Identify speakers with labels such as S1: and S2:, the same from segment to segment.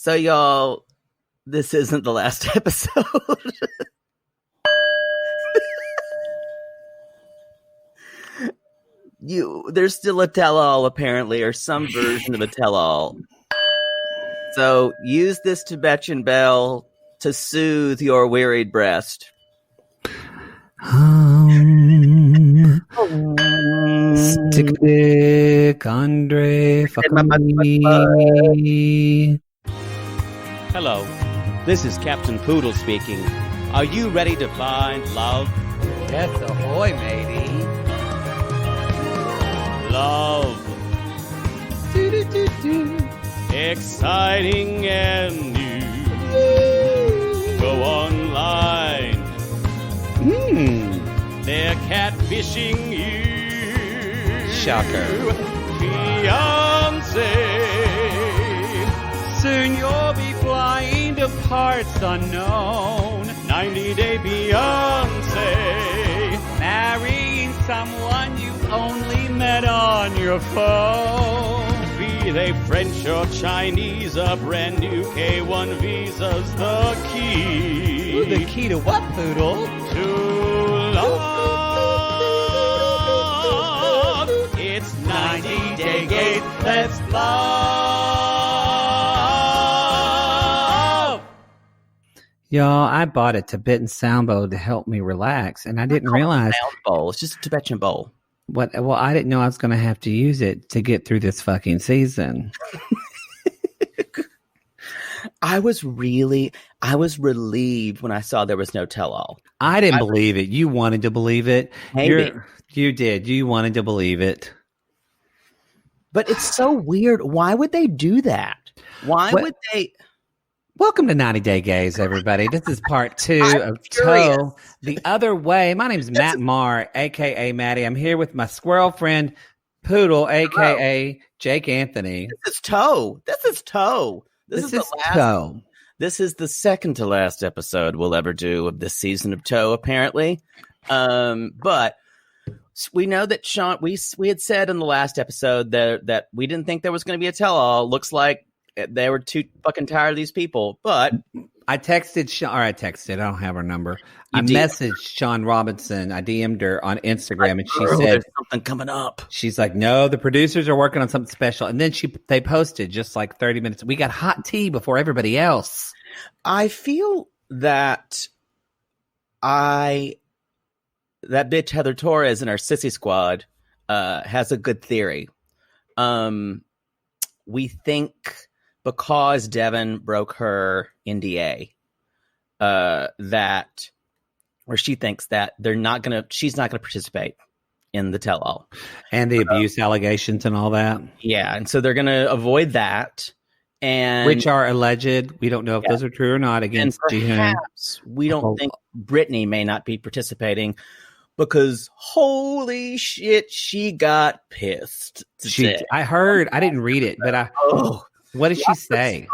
S1: So, y'all, this isn't the last episode. There's still a tell-all, apparently, or some version of a tell-all. So, use this Tibetan bell to soothe your wearied breast.
S2: Stick a dick, Andre, fuck me.
S3: Hello, this is Captain Poodle speaking. Are you ready to find love?
S2: Yes, ahoy, matey.
S3: Love. Exciting and new. Go online. They're catfishing you.
S2: Shocker.
S3: Fiancé.
S2: Soon you'll be flying to parts unknown.
S3: 90-day Beyonce.
S2: Marrying someone you've only met on your phone.
S3: Be they French or Chinese, a brand new K1 visa's the key.
S2: Ooh, the key to what, Poodle?
S3: To love. It's 90-day gate. Let's love.
S2: Y'all, I bought a Tibetan sound bowl to help me relax, and I didn't realize.
S1: Sound bowl. It's just a Tibetan bowl.
S2: What? Well, I didn't know I was going to have to use it to get through this fucking season.
S1: I was relieved when I saw there was no tell-all.
S2: I didn't believe it. You wanted to believe it.
S1: Maybe.
S2: You did. You wanted to believe it.
S1: But it's so weird. Why would they do that? Why would they?
S2: Welcome to 90 Day Gays, everybody. This is part 2 of Toe the Other Way. My name is Matt Marr, a.k.a. Maddie. I'm here with my squirrel friend, Poodle, a.k.a. Jake Anthony.
S1: This is Toe. This is Toe.
S2: This is Toe.
S1: This is the second to last episode we'll ever do of this season of Toe, apparently. But we know that Sean, we had said in the last episode that we didn't think there was going to be a tell-all. Looks like they were too fucking tired of these people. But
S2: I texted Sean, or I don't have her number. I
S1: did.
S2: messaged Sean Robinson. I DM'd her on Instagram, and she said
S1: there's something coming up.
S2: She's like, no, the producers are working on something special. And then they posted just like 30 minutes. We got hot tea before everybody else.
S1: I feel that that bitch Heather Torres in our Sissy Squad has a good theory. We think because Deavan broke her NDA, where she thinks that she's not gonna participate in the tell-all
S2: and the abuse allegations and all that.
S1: Yeah, and so they're gonna avoid that, and
S2: which are alleged. We don't know if those are true or not. Against
S1: perhaps we don't think Brittany may not be participating because holy shit, she got pissed.
S2: I heard. I didn't read it, but what did she say?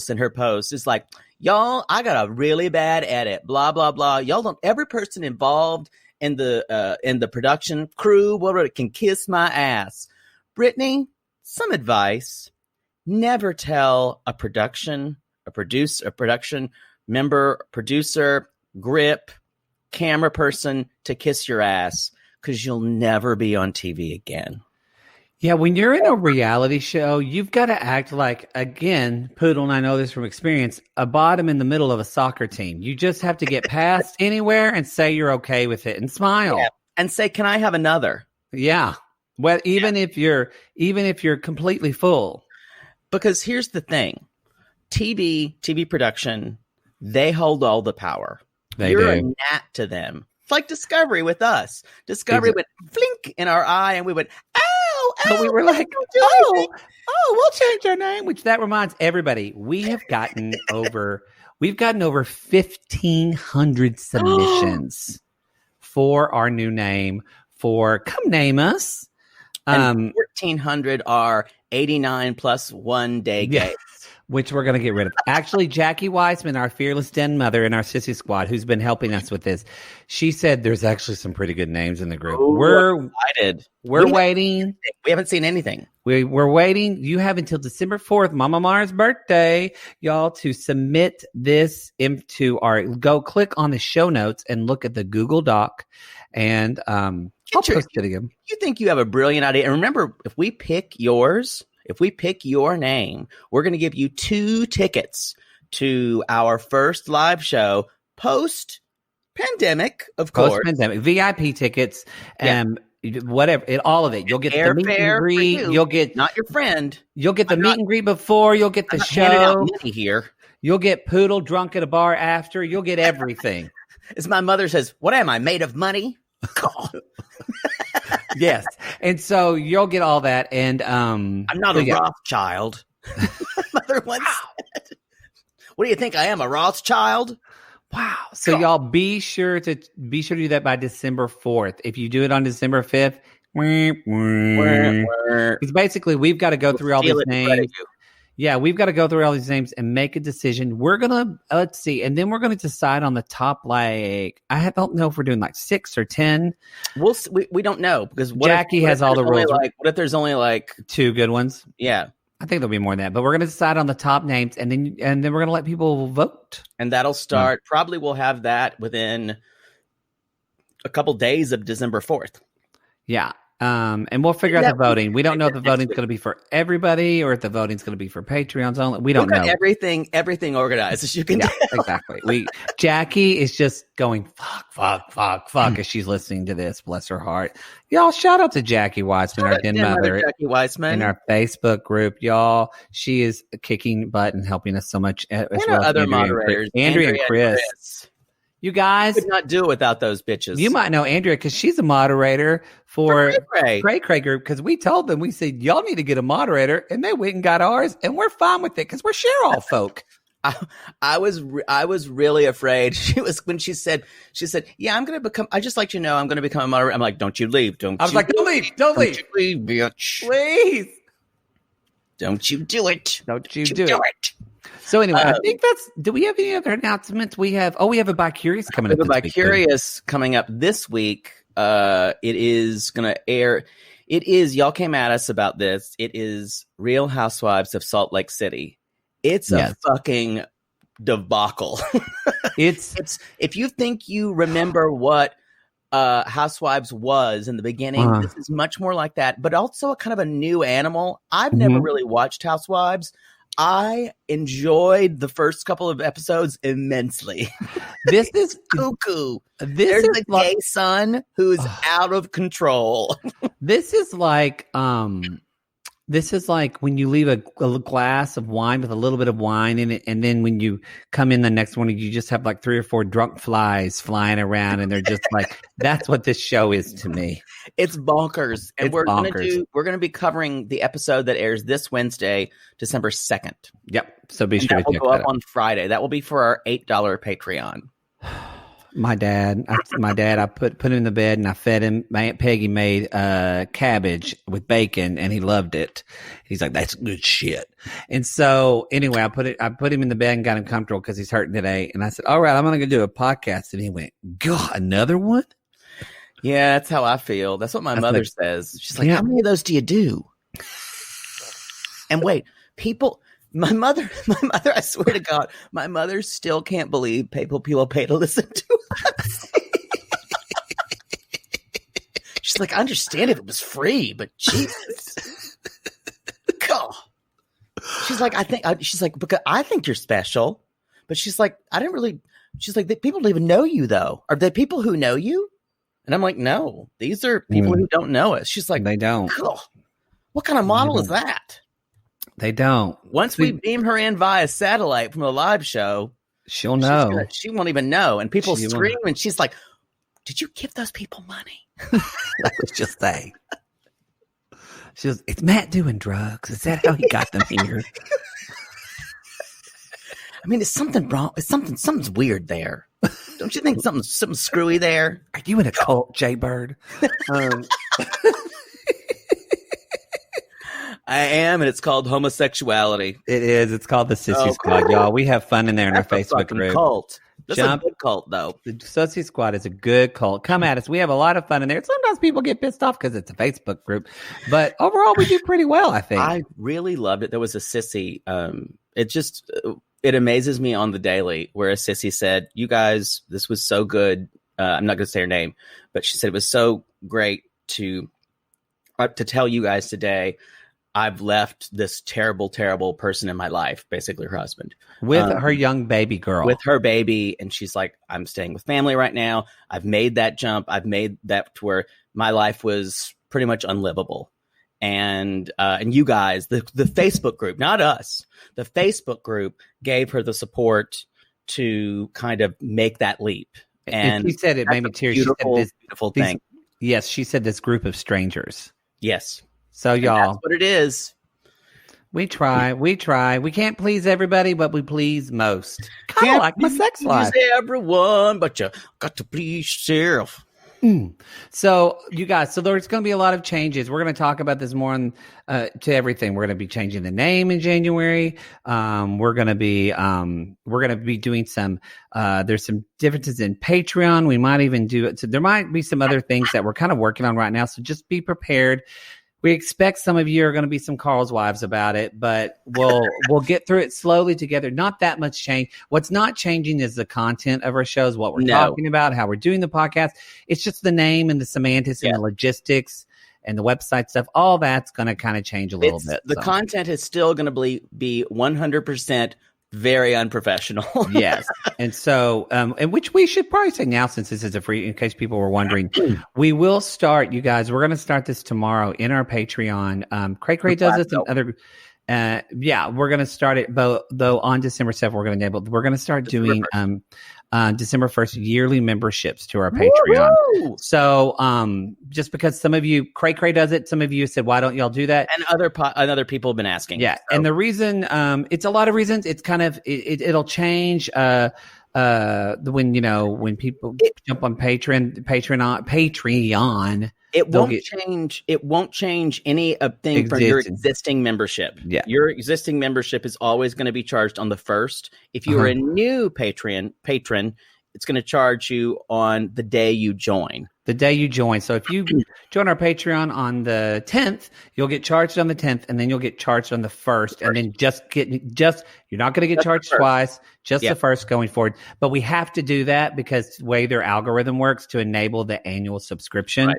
S1: In her post, it's like, y'all, I got a really bad edit. Blah blah blah. Y'all don't. Every person involved in the production crew, can kiss my ass. Brittany, some advice: never tell a production member, producer, grip, camera person to kiss your ass, because you'll never be on TV again.
S2: Yeah, when you're in a reality show, you've got to act like, again, Poodle, and I know this from experience, a bottom in the middle of a soccer team. You just have to get past anywhere and say you're okay with it and smile.
S1: Yeah. And say, can I have another?
S2: Yeah. Well, even if you're completely full.
S1: Because here's the thing. TV production, they hold all the power. You're
S2: do.
S1: A gnat to them. It's like Discovery with us. Discovery went flink in our eye and we went,
S2: but we were like, we'll change our name. Which that reminds everybody, we've gotten over 1,500 submissions for our new name for Come Name Us.
S1: And 1,400 are 89 plus 1 day gays.
S2: Which we're going to get rid of. Actually, Jackie Weissman, our fearless den mother in our Sissy Squad, who's been helping us with this, she said there's actually some pretty good names in the group.
S1: We're excited.
S2: We're waiting.
S1: We haven't seen anything.
S2: We're waiting. You have until December 4th, Mama Mara's birthday, y'all, to submit this into go click on the show notes and look at the Google Doc. And I'll post it again.
S1: You think you have a brilliant idea. And remember, if we pick your name, we're going to give you 2 tickets to our first live show post-pandemic, of course.
S2: Post-pandemic. VIP tickets. Whatever, all of it. You'll get the meet and greet. You'll get
S1: not your friend.
S2: You'll get the meet and greet before. You'll get the show.
S1: Here,
S2: you'll get Poodle drunk at a bar after. You'll get everything.
S1: As my mother says, "What am I made of money?"
S2: Yes, and so you'll get all that. And
S1: I'm not a Rothschild. Mother once said, "What do you think I am, a Rothschild?"
S2: Wow. So y'all be sure to do that by December 4th. If you do it on December 5th, because basically we've got to go through all these names. Yeah, we've got to go through all these names and make a decision. We're going to, let's see, and then we're going to decide on the top, I don't know if we're doing like 6 or 10.
S1: We don't know because
S2: Jackie has all the rules.
S1: What if there's only like
S2: 2 good ones?
S1: Yeah.
S2: I think there'll be more than that, but we're going to decide on the top names, and then we're going to let people vote.
S1: And that'll start. Probably we'll have that within a couple days of December 4th.
S2: Yeah, and we'll figure out the voting. We don't know if the voting's going to be for everybody or if the voting's going to be for Patreons only. We don't know.
S1: Everything organized as you can.
S2: Yeah, exactly. Jackie is just going fuck as she's listening to this. Bless her heart. Y'all, shout out to Jackie Weissman, our den mother,
S1: Jackie Weissman,
S2: in our Facebook group. Y'all, she is kicking butt and helping us so much. As well as
S1: other moderators,
S2: Andrea and Chris. You guys
S1: could not do it without those bitches.
S2: You might know Andrea because she's a moderator for Cray Group. Because we told them, we said, y'all need to get a moderator, and they went and got ours, and we're fine with it because we're share all folk.
S1: I was really afraid. When she said, yeah, I'm going to become. I just like I'm going to become a moderator. I'm like, don't you leave? Don't you leave, bitch.
S2: Please,
S1: don't you do it?
S2: Don't you do it? So anyway, I think do we have any other announcements? We have a Bi-Curious coming up.
S1: Bi-Curious coming up this week. It is going to air. It is, y'all came at us about this. It is Real Housewives of Salt Lake City. It's a fucking debacle.
S2: It's
S1: if you think you remember what Housewives was in the beginning, this is much more like that, but also a kind of a new animal. I've never really watched Housewives. I enjoyed the first couple of episodes immensely.
S2: This is
S1: cuckoo. There's a gay son who's out of control.
S2: This is like when you leave a glass of wine with a little bit of wine in it, and then when you come in the next one, you just have like 3 or 4 drunk flies flying around, and they're just like, that's what this show is to me.
S1: It's bonkers. And we're going to be covering the episode that airs this Wednesday, December 2nd.
S2: Yep. So be sure to check that out.
S1: That will go up on Friday. That will be for our $8 Patreon.
S2: My dad, I put him in the bed and I fed him. My Aunt Peggy made cabbage with bacon and he loved it. He's like, that's good shit. And so anyway, I put him in the bed and got him comfortable because he's hurting today. And I said, all right, I'm going to go do a podcast. And he went, God, another one?
S1: Yeah, that's how I feel. That's what my mother says. She's like, how many of those do you do? And wait, my mother, I swear to God, my mother still can't believe people pay to listen to us. She's like, I understand if it was free, but Jesus. God. She's like, because I think you're special. But she's like, she's like, people don't even know you though. Are they people who know you? And I'm like, no, these are people who don't know us. She's like,
S2: they don't.
S1: What kind of model is that?
S2: They don't.
S1: Once we beam her in via satellite from the live show,
S2: she'll know.
S1: She won't even know. And people scream, and she's like, did you give those people money?
S2: Let's just say. She goes, it's Matt doing drugs. Is that how he got them here?
S1: I mean, is something wrong? Something's weird there. Don't you think something screwy there?
S2: Are you in a cult, Jay Bird?
S1: I am, and it's called homosexuality.
S2: It is. It's called the Sissy Squad, y'all. We have fun in there in our Facebook group.
S1: Cult. This is a good cult, though.
S2: The Sussy Squad is a good cult. Come at us. We have a lot of fun in there. Sometimes people get pissed off because it's a Facebook group, but overall we do pretty well, I think.
S1: I really loved it. There was a sissy. It amazes me on the daily where a sissy said, "You guys, this was so good." I'm not going to say her name, but she said it was so great to tell you guys today. I've left this terrible, terrible person in my life, basically her husband.
S2: With her young baby girl.
S1: With her baby. And she's like, I'm staying with family right now. I've made that jump. I've made that to where my life was pretty much unlivable. And you guys, the Facebook group, not us, the Facebook group gave her the support to kind of make that leap. And
S2: she said it made me tears.
S1: Beautiful thing.
S2: Yes, she said this group of strangers.
S1: Yes.
S2: So y'all,
S1: that's what it is.
S2: We try. We can't please everybody, but we please most. Kind of like my sex life.
S1: Please everyone, but you got to please yourself.
S2: So you guys, there's going to be a lot of changes. We're going to talk about this more to everything. We're going to be changing the name in January. We're going to be doing some. There's some differences in Patreon. We might even do it. So there might be some other things that we're kind of working on right now. So just be prepared. We expect some of you are going to be some Carl's wives about it, but we'll get through it slowly together. Not that much change. What's not changing is the content of our shows, what we're talking about, how we're doing the podcast. It's just the name and the semantics and the logistics and the website stuff. All that's going to kind of change a little bit.
S1: The content is still going to be 100% very unprofessional.
S2: Yes. And so, and which we should probably say now, since this is a free, in case people were wondering, we will start, you guys, we're going to start this tomorrow in our Patreon. Cray does this and other, we're going to start it, though on December 7th, we're going to start doing, December 1st, yearly memberships to our Patreon. Woo-hoo! So, just because some of you, Cray does it, some of you said, why don't y'all do that?
S1: And other people have been asking.
S2: Yeah. So. And the reason, it's a lot of reasons. It's kind of, it'll change, when people jump on Patreon, it won't change any thing from your existing membership. Yeah.
S1: Your existing membership is always going to be charged on the 1st. If you are a new patron, it's going to charge you on the day you join.
S2: So if you join our Patreon on the 10th, you'll get charged on the 10th, and then you'll get charged on the 1st, and then you're not going to get charged twice, just the 1st going forward. But we have to do that because the way their algorithm works to enable the annual subscription. Right.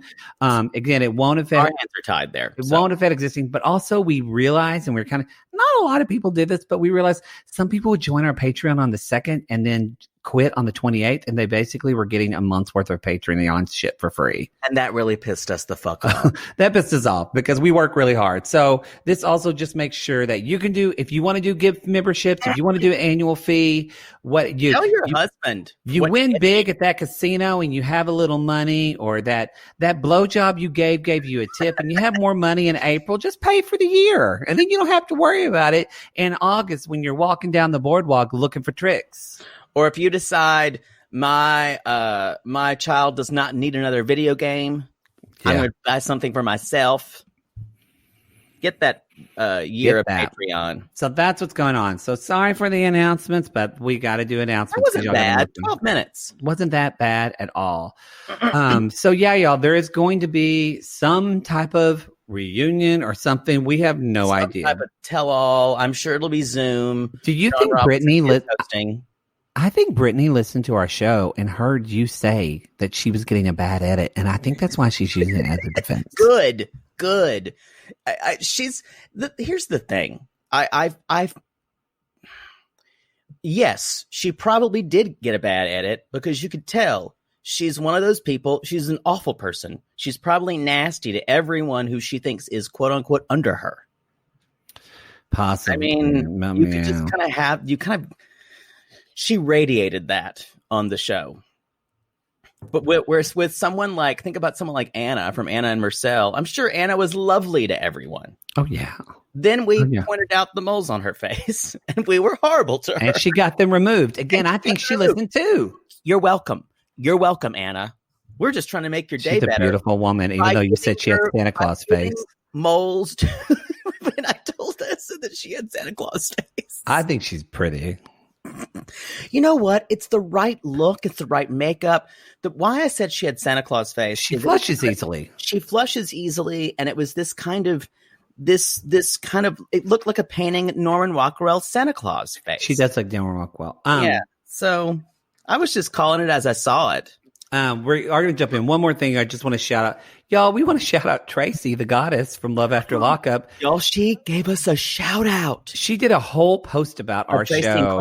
S2: Again, it won't affect.
S1: Our hands are tied there.
S2: It won't affect existing, but also we realize, and we're kind of, not a lot of people did this, but we realized some people would join our Patreon on the 2nd and then quit on the 28th, and they basically were getting a month's worth of Patreon shit for free.
S1: And that really pissed us the fuck off.
S2: That pissed us off because we work really hard. So this also just makes sure that you can do, if you want to do gift memberships, if you want to do an annual fee,
S1: tell your husband.
S2: You win big at that casino and you have a little money, or that blowjob you gave you a tip and you have more money in April, just pay for the year. And then you don't have to worry about it in August when you're walking down the boardwalk looking for tricks.
S1: Or if you decide my child does not need another video game, I'm going to buy something for myself. Get that year of Patreon.
S2: So that's what's going on. So sorry for the announcements, but we got to do announcements.
S1: That wasn't bad. 12 minutes.
S2: Wasn't that bad at all. So y'all, there is going to be some type of reunion or something. We have no idea.
S1: Type of tell-all. I'm sure it'll be Zoom.
S2: Do you think Brittany I think Brittany listened to our show and heard you say that she was getting a bad edit, and I think that's why she's using it as a defense.
S1: Good. Here's the thing. Yes, she probably did get a bad edit because you could tell she's one of those people. She's an awful person. She's probably nasty to everyone who she thinks is quote unquote under her.
S2: Possibly.
S1: I mean, you could just kind of. She radiated that on the show. But with someone like, think about someone like Anna from Anna and Marcel. I'm sure Anna was lovely to everyone.
S2: Oh, yeah.
S1: Then we pointed out the moles on her face, and we were horrible to her.
S2: And she got them removed. Again, I think she listened too.
S1: You're welcome. You're welcome, Anna. We're just trying to make your day better.
S2: She's a beautiful woman, even though you said she had Santa Claus face.
S1: Moles. When I told her, I said that she had Santa Claus face.
S2: I think she's pretty.
S1: You know what? It's the right look. It's the right makeup. Why I said she had Santa Claus face.
S2: She flushes easily.
S1: She flushes easily, and it was this kind of it looked like a painting Norman Rockwell's Santa Claus face.
S2: She does like Norman Rockwell.
S1: Yeah. So I was just calling it as I saw it.
S2: We are going to jump in. One more thing I just want to shout out. Y'all, we want to shout out Tracy, the goddess from Love After Lockup.
S1: Y'all, she gave us a shout out.
S2: She did a whole post about our
S1: Tracy
S2: show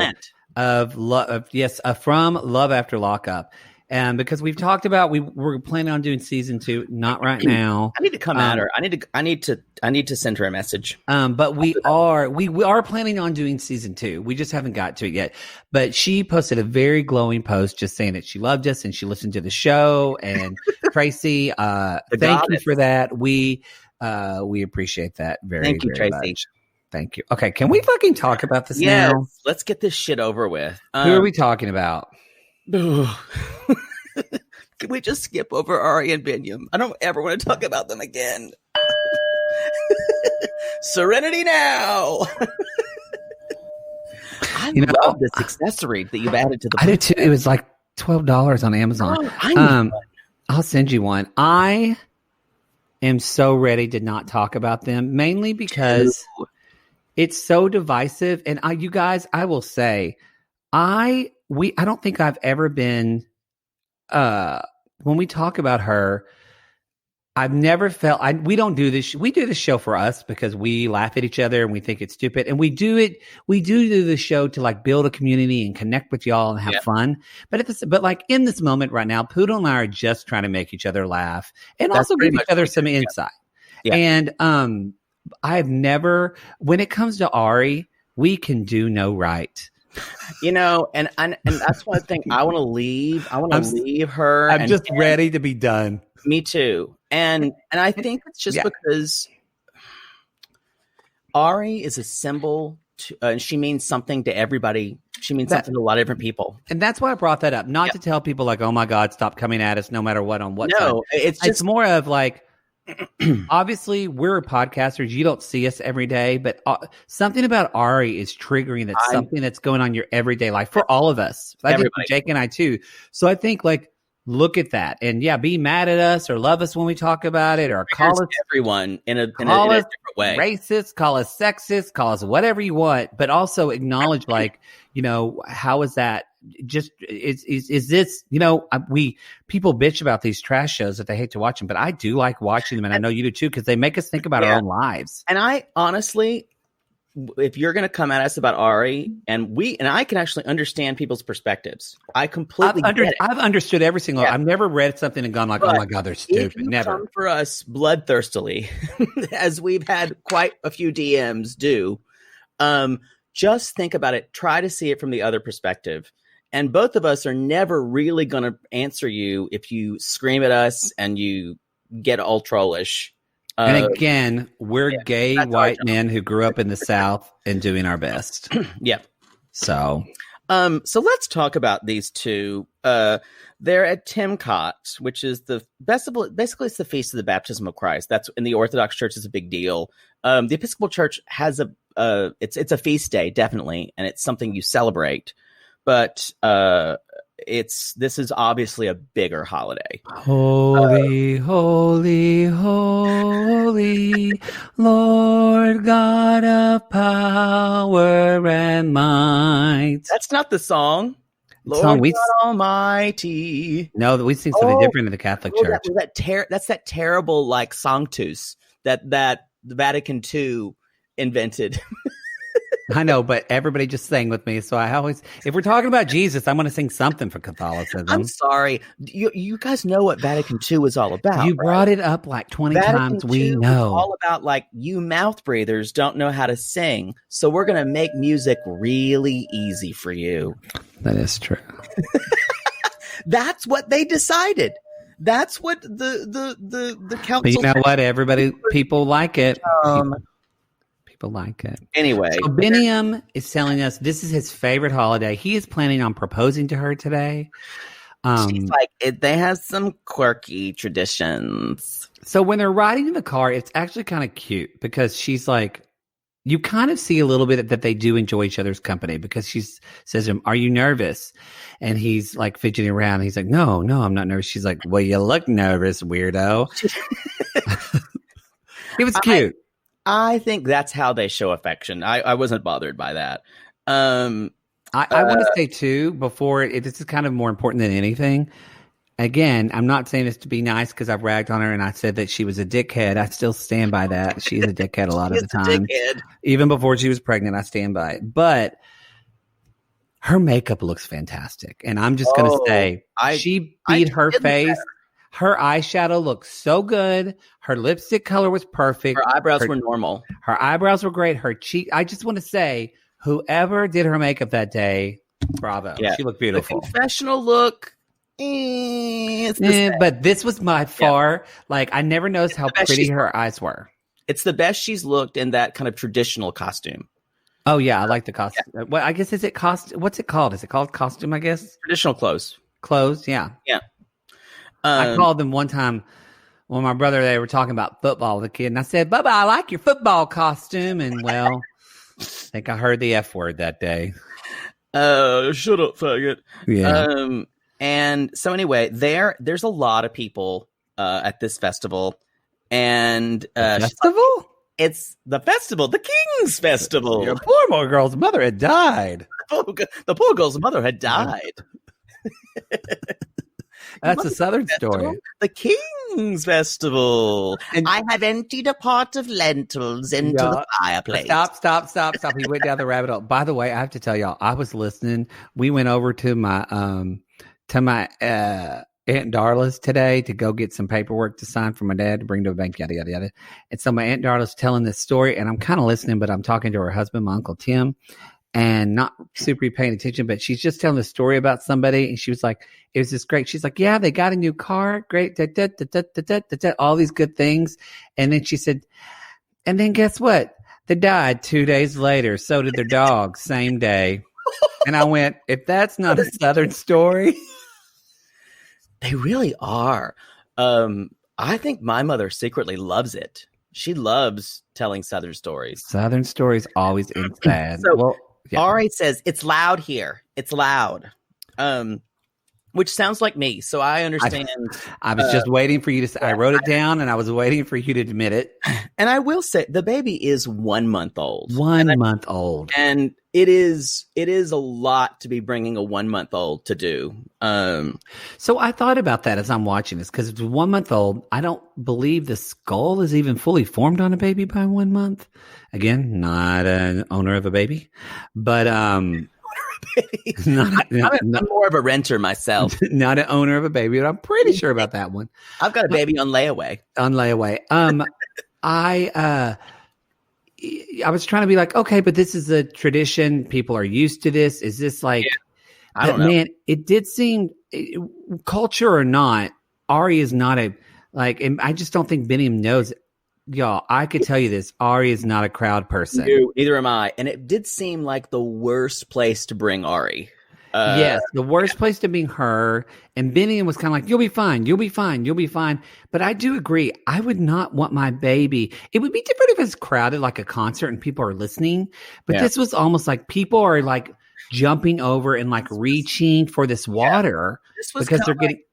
S2: from Love After Lockup. And because we've talked about, we're planning on doing season 2, not right now.
S1: I need to come at her. I need to send her a message.
S2: But we are planning on doing season 2. We just haven't got to it yet. But she posted a very glowing post just saying that she loved us and she listened to the show. And Tracy, thank you for that. We appreciate that very,
S1: thank you,
S2: very
S1: Tracy.
S2: much. Thank you. Okay, can we fucking talk about this now?
S1: Let's get this shit over with.
S2: Who are we talking about?
S1: Can we just skip over Ari and Binyam? I don't ever want to talk about them again. Serenity now. I love this accessory that you've added to the.
S2: I did too. It was like $12 on Amazon. I'll send you one. I am so ready to not talk about them, mainly because it's so divisive. And you guys, I will say, I don't think I've ever been, when we talk about her, I've never felt, we don't do this. We do this show for us because we laugh at each other and we think it's stupid. And we do the show to like build a community and connect with y'all and have fun. But like in this moment right now, Poodle and I are just trying to make each other laugh and also give each other some insight. Yeah. And, I've never, when it comes to Ari, we can do no right.
S1: And that's one thing I want to leave. I want to leave her.
S2: I'm just ready to be done.
S1: Me too. And I think it's just because Ari is a symbol and she means something to everybody. She means something to a lot of different people.
S2: And that's why I brought that up. Not to tell people like, oh my God, stop coming at us no matter what on what side. It's more of like, obviously we're podcasters. You don't see us every day, but something about Ari is triggering. That's something that's going on in your everyday life for all of us. I think Jake and I too. So I think like, look at that and be mad at us or love us when we talk about it or call us
S1: everyone in a different way.
S2: Racist, call us sexist, call us whatever you want, but also acknowledge like, how is that just is this, people bitch about these trash shows that they hate to watch them, but I do like watching them and I know you do too because they make us think about our own lives.
S1: And I honestly, if you're going to come at us about Ari and I can actually understand people's perspectives. I completely get it.
S2: I've understood every single, I've never read something and gone like, oh my God, they're stupid.
S1: If you
S2: never
S1: come for us bloodthirstily, as we've had quite a few DMs do, just think about it. Try to see it from the other perspective. And both of us are never really going to answer you if you scream at us and you get all trollish.
S2: And again, we're gay white men who grew up in the South and doing our best.
S1: Yeah.
S2: So
S1: let's talk about these two. They're at Timcot, which is the festival. Basically, it's the Feast of the Baptism of Christ. That's in the Orthodox Church is a big deal. The Episcopal Church has it's a feast day, definitely, and it's something you celebrate. But this is obviously a bigger holiday.
S2: Holy, holy, holy, Lord God of power and might.
S1: That's not the song. Lord God Almighty.
S2: No, we sing something different in the Catholic Church.
S1: That's that terrible like Sanctus that the Vatican II invented.
S2: I know, but everybody just sang with me. So I always, if we're talking about Jesus, I'm going to sing something for Catholicism.
S1: I'm sorry. You guys know what Vatican II is all about.
S2: You brought it up like 20 times. We know.
S1: It's all about like you mouth breathers don't know how to sing. So we're going to make music really easy for you.
S2: That is true.
S1: That's what they decided. That's what the council.
S2: But you know what? People like it. People like it.
S1: Anyway.
S2: So Biniam is telling us this is his favorite holiday. He is planning on proposing to her today.
S1: She's like, they have some quirky traditions.
S2: So when they're riding in the car, it's actually kind of cute because she's like, you kind of see a little bit that they do enjoy each other's company, because she says to him, "Are you nervous?" And he's like fidgeting around. He's like, no, I'm not nervous. She's like, "Well, you look nervous, weirdo." It was cute.
S1: I think that's how they show affection. I wasn't bothered by that.
S2: I want to say too, this is kind of more important than anything. Again, I'm not saying this to be nice, because I've ragged on her and I said that she was a dickhead. I still stand by that. She's a dickhead a lot of the time. Even before she was pregnant, I stand by it. But her makeup looks fantastic. And I'm just going to say, she beat her face. Her eyeshadow looks so good. Her lipstick color was perfect.
S1: Her eyebrows were normal.
S2: Her eyebrows were great. Her cheek. I just want to say, whoever did her makeup that day, bravo. Yeah. She looked beautiful.
S1: The confessional look.
S2: But this was by far, like, I never noticed how pretty her eyes were.
S1: It's the best she's looked in that kind of traditional costume.
S2: Oh yeah, I like the costume. Yeah. Well, I guess what's it called? Is it called costume? I guess
S1: traditional clothes.
S2: Yeah.
S1: Yeah.
S2: I called them one time when my brother, they were talking about football with a kid, and I said, "Bubba, I like your football costume." And well, I think I heard the F word that day.
S1: Shut up, faggot.
S2: Yeah.
S1: And so anyway, there's a lot of people at this festival, and
S2: festival.
S1: It's the festival, the King's Festival.
S2: Your poor girl's mother had died.
S1: The poor girl's mother had died.
S2: That's a Southern story.
S1: The King's Festival. And I have emptied a pot of lentils into the fireplace.
S2: Stop. He went down the rabbit hole. By the way, I have to tell y'all, I was listening. We went over to my Aunt Darla's today to go get some paperwork to sign for my dad to bring to a bank, yada, yada, yada. And so my Aunt Darla's telling this story, and I'm kind of listening, but I'm talking to her husband, my Uncle Tim, and not super paying attention, but she's just telling the story about somebody. And she was like, it was just great. She's like, yeah, they got a new car. Great. All these good things. And then she said, and then guess what? They died 2 days later. So did their dog, same day. And I went, if that's not a Southern story.
S1: They really are. I think my mother secretly loves it. She loves telling Southern stories.
S2: Southern stories always end sad.
S1: So, Ari says, it's loud here. It's loud. Which sounds like me. So I understand.
S2: I was just waiting for you to say, I wrote it down and I was waiting for you to admit it.
S1: And I will say the baby is 1 month old.
S2: 1 month old.
S1: And it is a lot to be bringing a 1 month old to do.
S2: So I thought about that as I'm watching this, because it's 1 month old. I don't believe the skull is even fully formed on a baby by 1 month. Again, not an owner of a baby, but
S1: I'm more of a renter myself.
S2: Not an owner of a baby, but I'm pretty sure about that one.
S1: I've got a baby on layaway.
S2: I was trying to be like, okay, but this is a tradition. People are used to this. Is this like,
S1: I don't know.
S2: Man, it did seem, culture or not, Ari is not and I just don't think Biniam knows it. Y'all, I could tell you this. Ari is not a crowd person.
S1: No, neither am I. And it did seem like the worst place to bring Ari.
S2: Yes, the worst place to bring her. And Biniam was kind of like, you'll be fine. You'll be fine. You'll be fine. But I do agree. I would not want my baby. It would be different if it's crowded like a concert and people are listening. But this was almost like people are like jumping over and like reaching for this water because they're getting.
S1: Like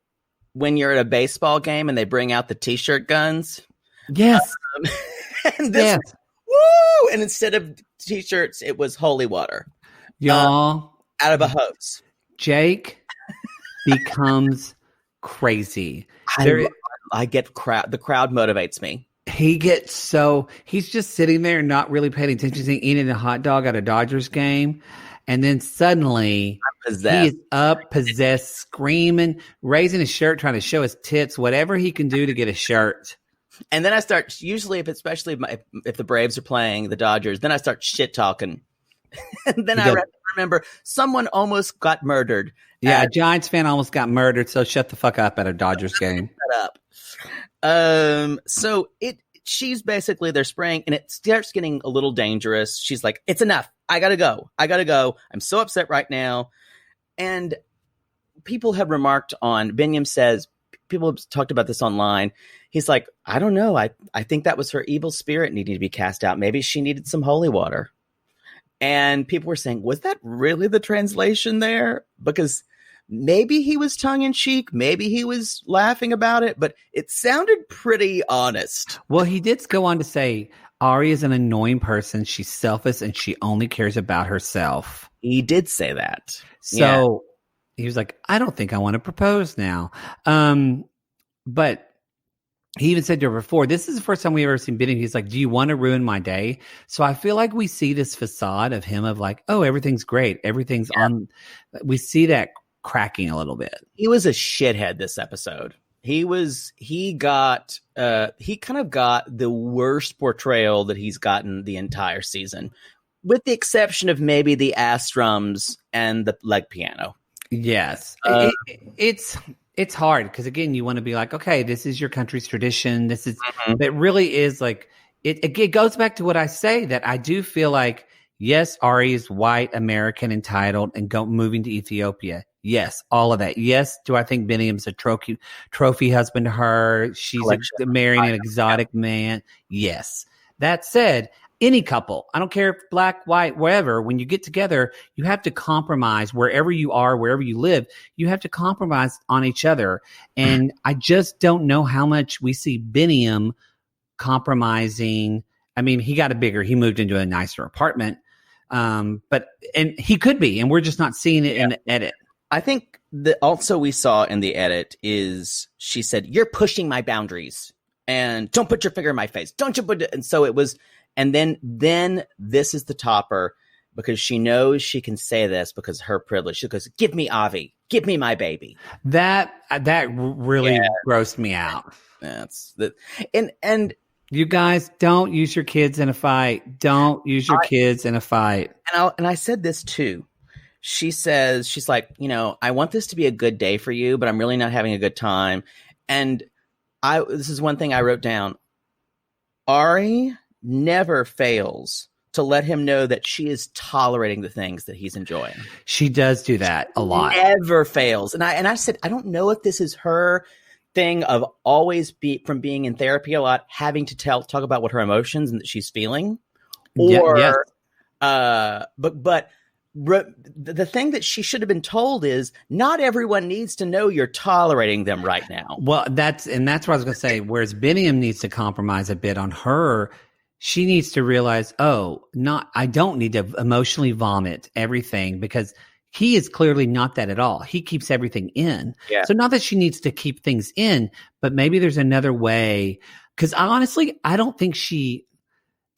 S1: when you're at a baseball game and they bring out the t-shirt guns.
S2: Yes.
S1: And this, woo! And instead of t-shirts, it was holy water.
S2: Y'all.
S1: Out of a hose.
S2: Jake becomes crazy.
S1: I get the crowd motivates me.
S2: He's just sitting there not really paying attention. He's eating a hot dog at a Dodgers game. And then suddenly he is up, possessed, screaming, raising his shirt, trying to show his tits, whatever he can do to get a shirt.
S1: And then I start, usually if the Braves are playing the Dodgers, then I start shit talking. And then I remember someone almost got murdered.
S2: Yeah, a Giants fan almost got murdered, so shut the fuck up at a Dodgers game.
S1: Shut up. So she's basically, they're spraying, and it starts getting a little dangerous. She's like, it's enough. I gotta go. I'm so upset right now. And people have remarked on, Biniam says, people have talked about this online. he's like, I don't know. I think that was her evil spirit needing to be cast out. Maybe she needed some holy water. And people were saying, was that really the translation there? Because maybe he was tongue in cheek. Maybe he was laughing about it, but it sounded pretty honest.
S2: Well, he did go on to say, Ari is an annoying person. She's selfish and she only cares about herself.
S1: He did say that.
S2: So he was like, I don't think I want to propose now. But he even said to her before, this is the first time we've ever seen Brittany. He's like, do you want to ruin my day? So I feel like we see this facade of him of like, oh, everything's great. Everything's on. We see that cracking a little bit.
S1: He was a shithead this episode. He kind of got the worst portrayal that he's gotten the entire season, with the exception of maybe the ass drums and the leg piano.
S2: Yes. It's hard because, again, you want to be like, okay, this is your country's tradition. This is, it really is like, it goes back to what I say, that I do feel like, yes, Ari is white, American, entitled, and moving to Ethiopia. Yes, all of that. Yes, do I think Biniam's a trophy husband to her? She's marrying an exotic man. Yes. That said, any couple, I don't care if black, white, wherever, when you get together, you have to compromise wherever you are, wherever you live. You have to compromise on each other. And I just don't know how much we see Biniam compromising. I mean, he moved into a nicer apartment. And he could be, and we're just not seeing it in the edit.
S1: I think that also we saw in the edit is she said, you're pushing my boundaries and don't put your finger in my face. Don't you put it. And so it was, and then this is the topper because she knows she can say this because her privilege. She goes, give me Avi, give me my baby.
S2: That really grossed me out.
S1: That's the, and
S2: you guys don't use your kids in a fight. Don't use your kids in a fight.
S1: And I said this too. She says, she's like, I want this to be a good day for you, but I'm really not having a good time. And this is one thing I wrote down. Ari never fails to let him know that she is tolerating the things that he's enjoying.
S2: She does do that a lot.
S1: Never fails. And I said, I don't know if this is her thing of always from being in therapy a lot, having to talk about what her emotions and that she's feeling, or, but the thing that she should have been told is not everyone needs to know you're tolerating them right now.
S2: Well, that's what I was going to say. Whereas Biniam needs to compromise a bit on her, she needs to realize, I don't need to emotionally vomit everything because he is clearly not that at all. He keeps everything in. Yeah. So not that she needs to keep things in, but maybe there's another way. Because honestly, I don't think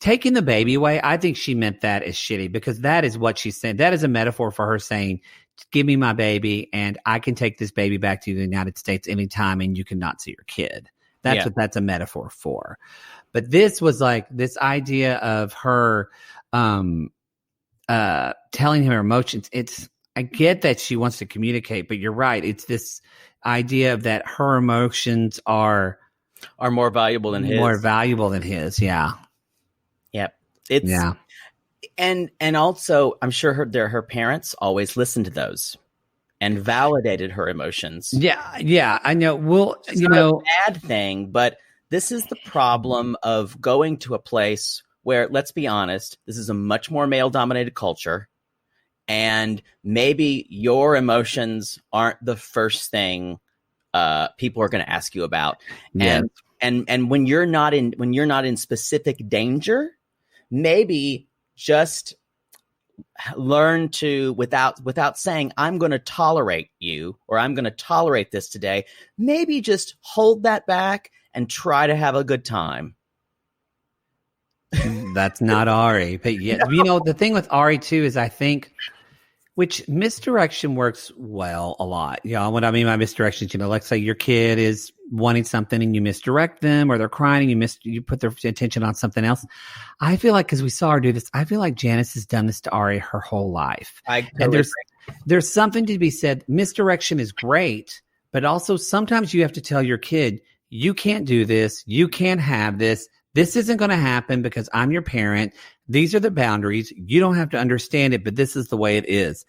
S2: taking the baby away, I think she meant that as shitty because that is what she said. That is a metaphor for her saying, give me my baby and I can take this baby back to the United States anytime and you cannot see your kid. That's what that's a metaphor for. But this was like this idea of her telling him her emotions. I get that she wants to communicate, but you're right. It's this idea of that her emotions are
S1: more valuable than his.
S2: More valuable than his, yeah.
S1: Yep. And also I'm sure her parents always listened to those and validated her emotions.
S2: Yeah, I know. Well,
S1: it's not a bad thing, but this is the problem of going to a place where, let's be honest, this is a much more male dominated culture. And maybe your emotions aren't the first thing people are going to ask you about. Yeah. And when you're not in specific danger, maybe just learn to, without saying, I'm going to tolerate you or I'm going to tolerate this today, maybe just hold that back and try to have a good time.
S2: That's not Ari. But yeah, no. The thing with Ari too is I think, which misdirection works well a lot. What I mean by misdirection is, let's say your kid is wanting something and you misdirect them, or they're crying and you put their attention on something else. I feel like, because we saw her do this, I feel like Janice has done this to Ari her whole life. And there's something to be said. Misdirection is great, but also sometimes you have to tell your kid, you can't do this. You can't have this. This isn't going to happen because I'm your parent. These are the boundaries. You don't have to understand it, but this is the way it is.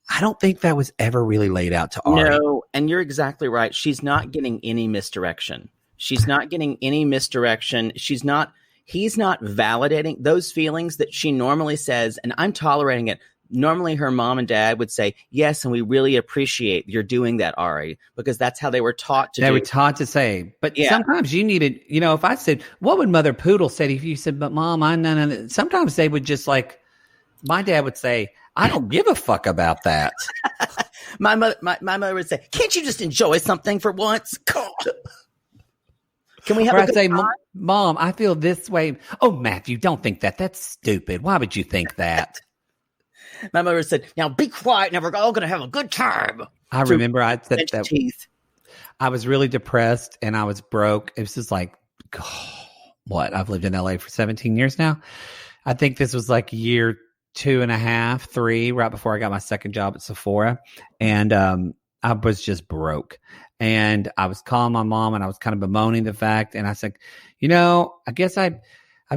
S2: I don't think that was ever really laid out to Ari.
S1: No, and you're exactly right. She's not getting any misdirection She's not getting any misdirection. He's not validating those feelings that she normally says, and I'm tolerating it. Normally her mom and dad would say, yes, and we really appreciate you're doing that, Ari, because that's how they were taught to do.
S2: They were taught to say, but sometimes you needed, if I said, what would Mother Poodle say if you said, but Mom, I'm not, sometimes they would just like, my dad would say, I don't give a fuck about that.
S1: my mother would say, can't you just enjoy something for once? Can we have a good time?
S2: Mom, I feel this way. Oh, Matthew, don't think that. That's stupid. Why would you think that?
S1: My mother said, now be quiet and we're all going to have a good time.
S2: I remember I said that teeth. I was really depressed and I was broke. It was just like, I've lived in LA for 17 years now. I think this was like year 2.5, 3, right before I got my second job at Sephora. And I was just broke. And I was calling my mom and I was kind of bemoaning the fact. And I said, I guess I'm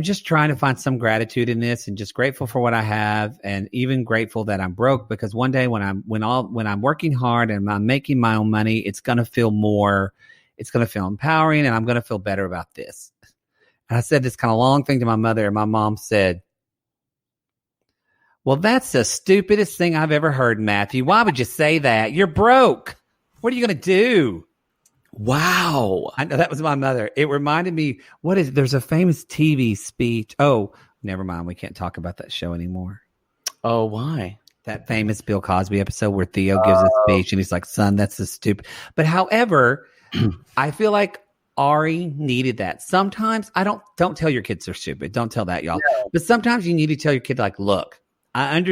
S2: just trying to find some gratitude in this and just grateful for what I have, and even grateful that I'm broke, because one day when I'm working hard and I'm making my own money, it's going to feel empowering, and I'm going to feel better about this. And I said this kind of long thing to my mother, and my mom said, well, that's the stupidest thing I've ever heard, Matthew. Why would you say that? You're broke. What are you going to do?
S1: Wow.
S2: I know that was my mother. It reminded me, there's a famous TV speech. Oh, never mind. We can't talk about that show anymore.
S1: Oh, why?
S2: That famous Bill Cosby episode where Theo gives a speech and he's like, son, that's the stupid. But however, I feel like Ari needed that. Sometimes don't tell your kids they're stupid. Don't tell that, y'all. No. But sometimes you need to tell your kid, like, look, I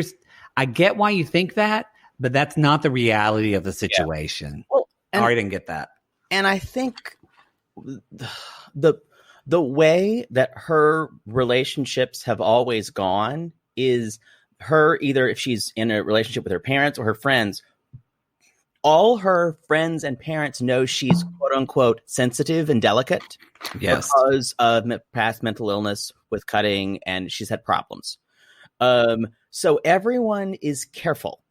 S2: get why you think that, but that's not the reality of the situation. Yeah. Well, Ari didn't get that.
S1: And I think the way that her relationships have always gone is her, either if she's in a relationship with her parents or her friends, all her friends and parents know she's quote unquote sensitive and delicate.
S2: Yes.
S1: Because of past mental illness with cutting, and she's had problems. So everyone is careful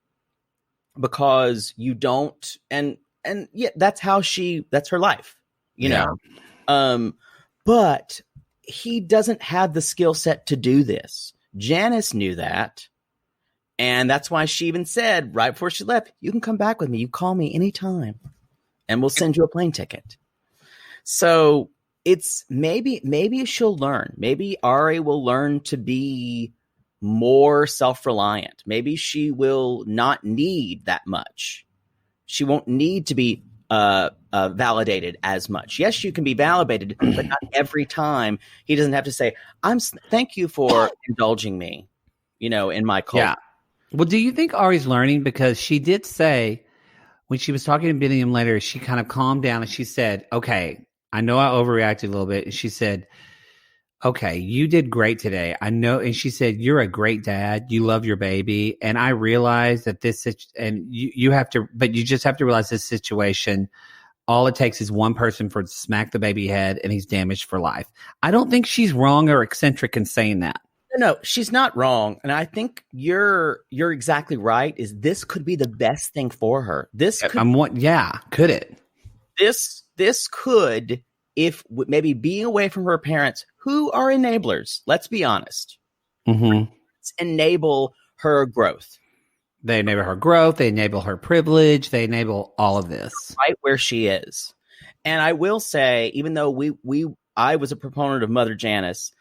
S1: because you don't, and yeah, that's her life, you know? But he doesn't have the skill set to do this. Janice knew that. And that's why she even said right before she left, you can come back with me. You call me anytime and we'll send you a plane ticket. So it's maybe she'll learn. Maybe Ari will learn to be more self-reliant. Maybe she will not need that much. She won't need to be validated as much. Yes, you can be validated, but not every time. He doesn't have to say, thank you for indulging me, in my cult.
S2: Yeah. Well, do you think Ari's learning? Because she did say, when she was talking to Billiam later, she kind of calmed down and she said, okay, I know I overreacted a little bit. And she said, okay, you did great today. I know. And she said, you're a great dad. You love your baby. And I realize that you just have to realize this situation, all it takes is one person to smack the baby head and he's damaged for life. I don't think she's wrong or eccentric in saying that.
S1: No, she's not wrong. And I think you're exactly right. This could be the best thing for her.
S2: Could it?
S1: This could, if maybe being away from her parents, who are enablers, let's be honest, enable her growth.
S2: They enable her growth. They enable her privilege. They enable all of this.
S1: Right where she is. And I will say, even though I was a proponent of Mother Janice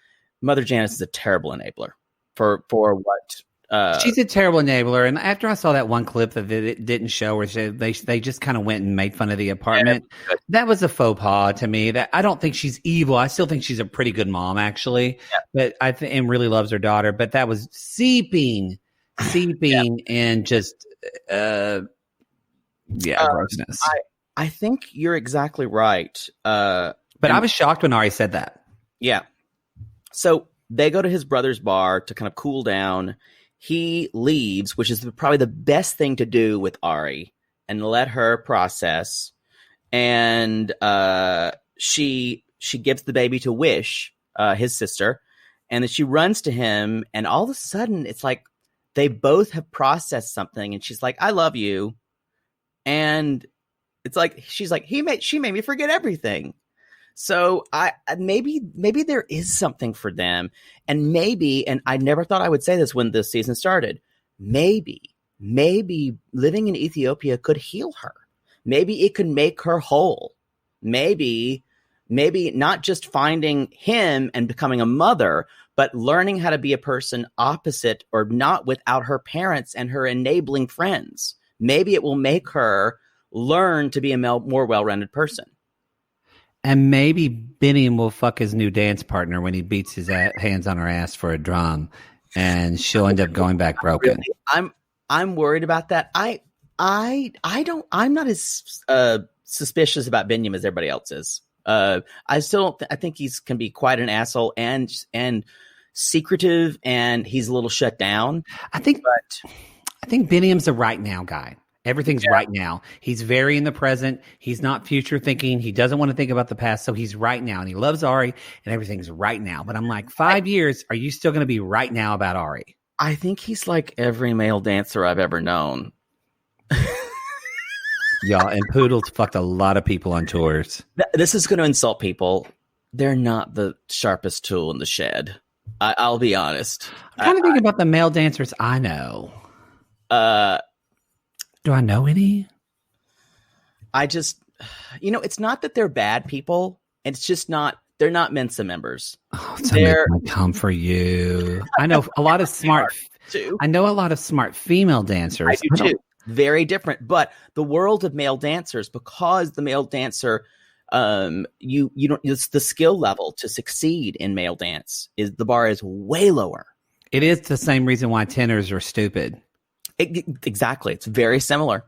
S1: is a terrible enabler for what.
S2: She's a terrible enabler. And after I saw that one clip that it didn't show where they just kind of went and made fun of the apartment, that was a faux pas to me. That I don't think she's evil. I still think she's a pretty good mom, actually. Yeah. But and really loves her daughter. But that was seeping and just grossness.
S1: I think you're exactly right.
S2: But I was shocked when Ari said that.
S1: Yeah. So they go to his brother's bar to kind of cool down. He leaves, which is probably the best thing to do with Ari, and let her process. And she gives the baby to Wish, his sister, and then she runs to him. And all of a sudden, it's like they both have processed something. And she's like, "I love you," and it's like she's like, she made me forget everything. So maybe there is something for them, and I never thought I would say this when the season started. Maybe living in Ethiopia could heal her. Maybe it could make her whole. Maybe not just finding him and becoming a mother, but learning how to be a person opposite or not without her parents and her enabling friends. Maybe it will make her learn to be a more well-rounded person.
S2: And maybe Biniam will fuck his new dance partner when he beats his hands on her ass for a drum, and she'll end up going back broken.
S1: Really? I'm worried about that. I'm not as suspicious about Biniam as everybody else is. I still don't. I think he's can be quite an asshole and secretive, and he's a little shut down.
S2: I think Biniam's a right now guy. Everything's right now. He's very in the present. He's not future thinking. He doesn't want to think about the past. So he's right now, and he loves Ari, and everything's right now. But I'm like, 5 years, are you still going to be right now about Ari?
S1: I think he's like every male dancer I've ever known.
S2: Y'all, and Poodle's fucked a lot of people on tours.
S1: This is going to insult people. They're not the sharpest tool in the shed. I'll be honest.
S2: I'm kind of thinking about the male dancers I know. Do I know any?
S1: I just, it's not that they're bad people. It's just they're not Mensa members.
S2: Oh, they're come for you. I know a lot of smart. I know a lot of smart female dancers.
S1: I do too. Very different, but the world of male dancers, because the male dancer, you don't. It's the skill level to succeed in male dance the bar is way lower.
S2: It is the same reason why tenors are stupid.
S1: Exactly, it's very similar.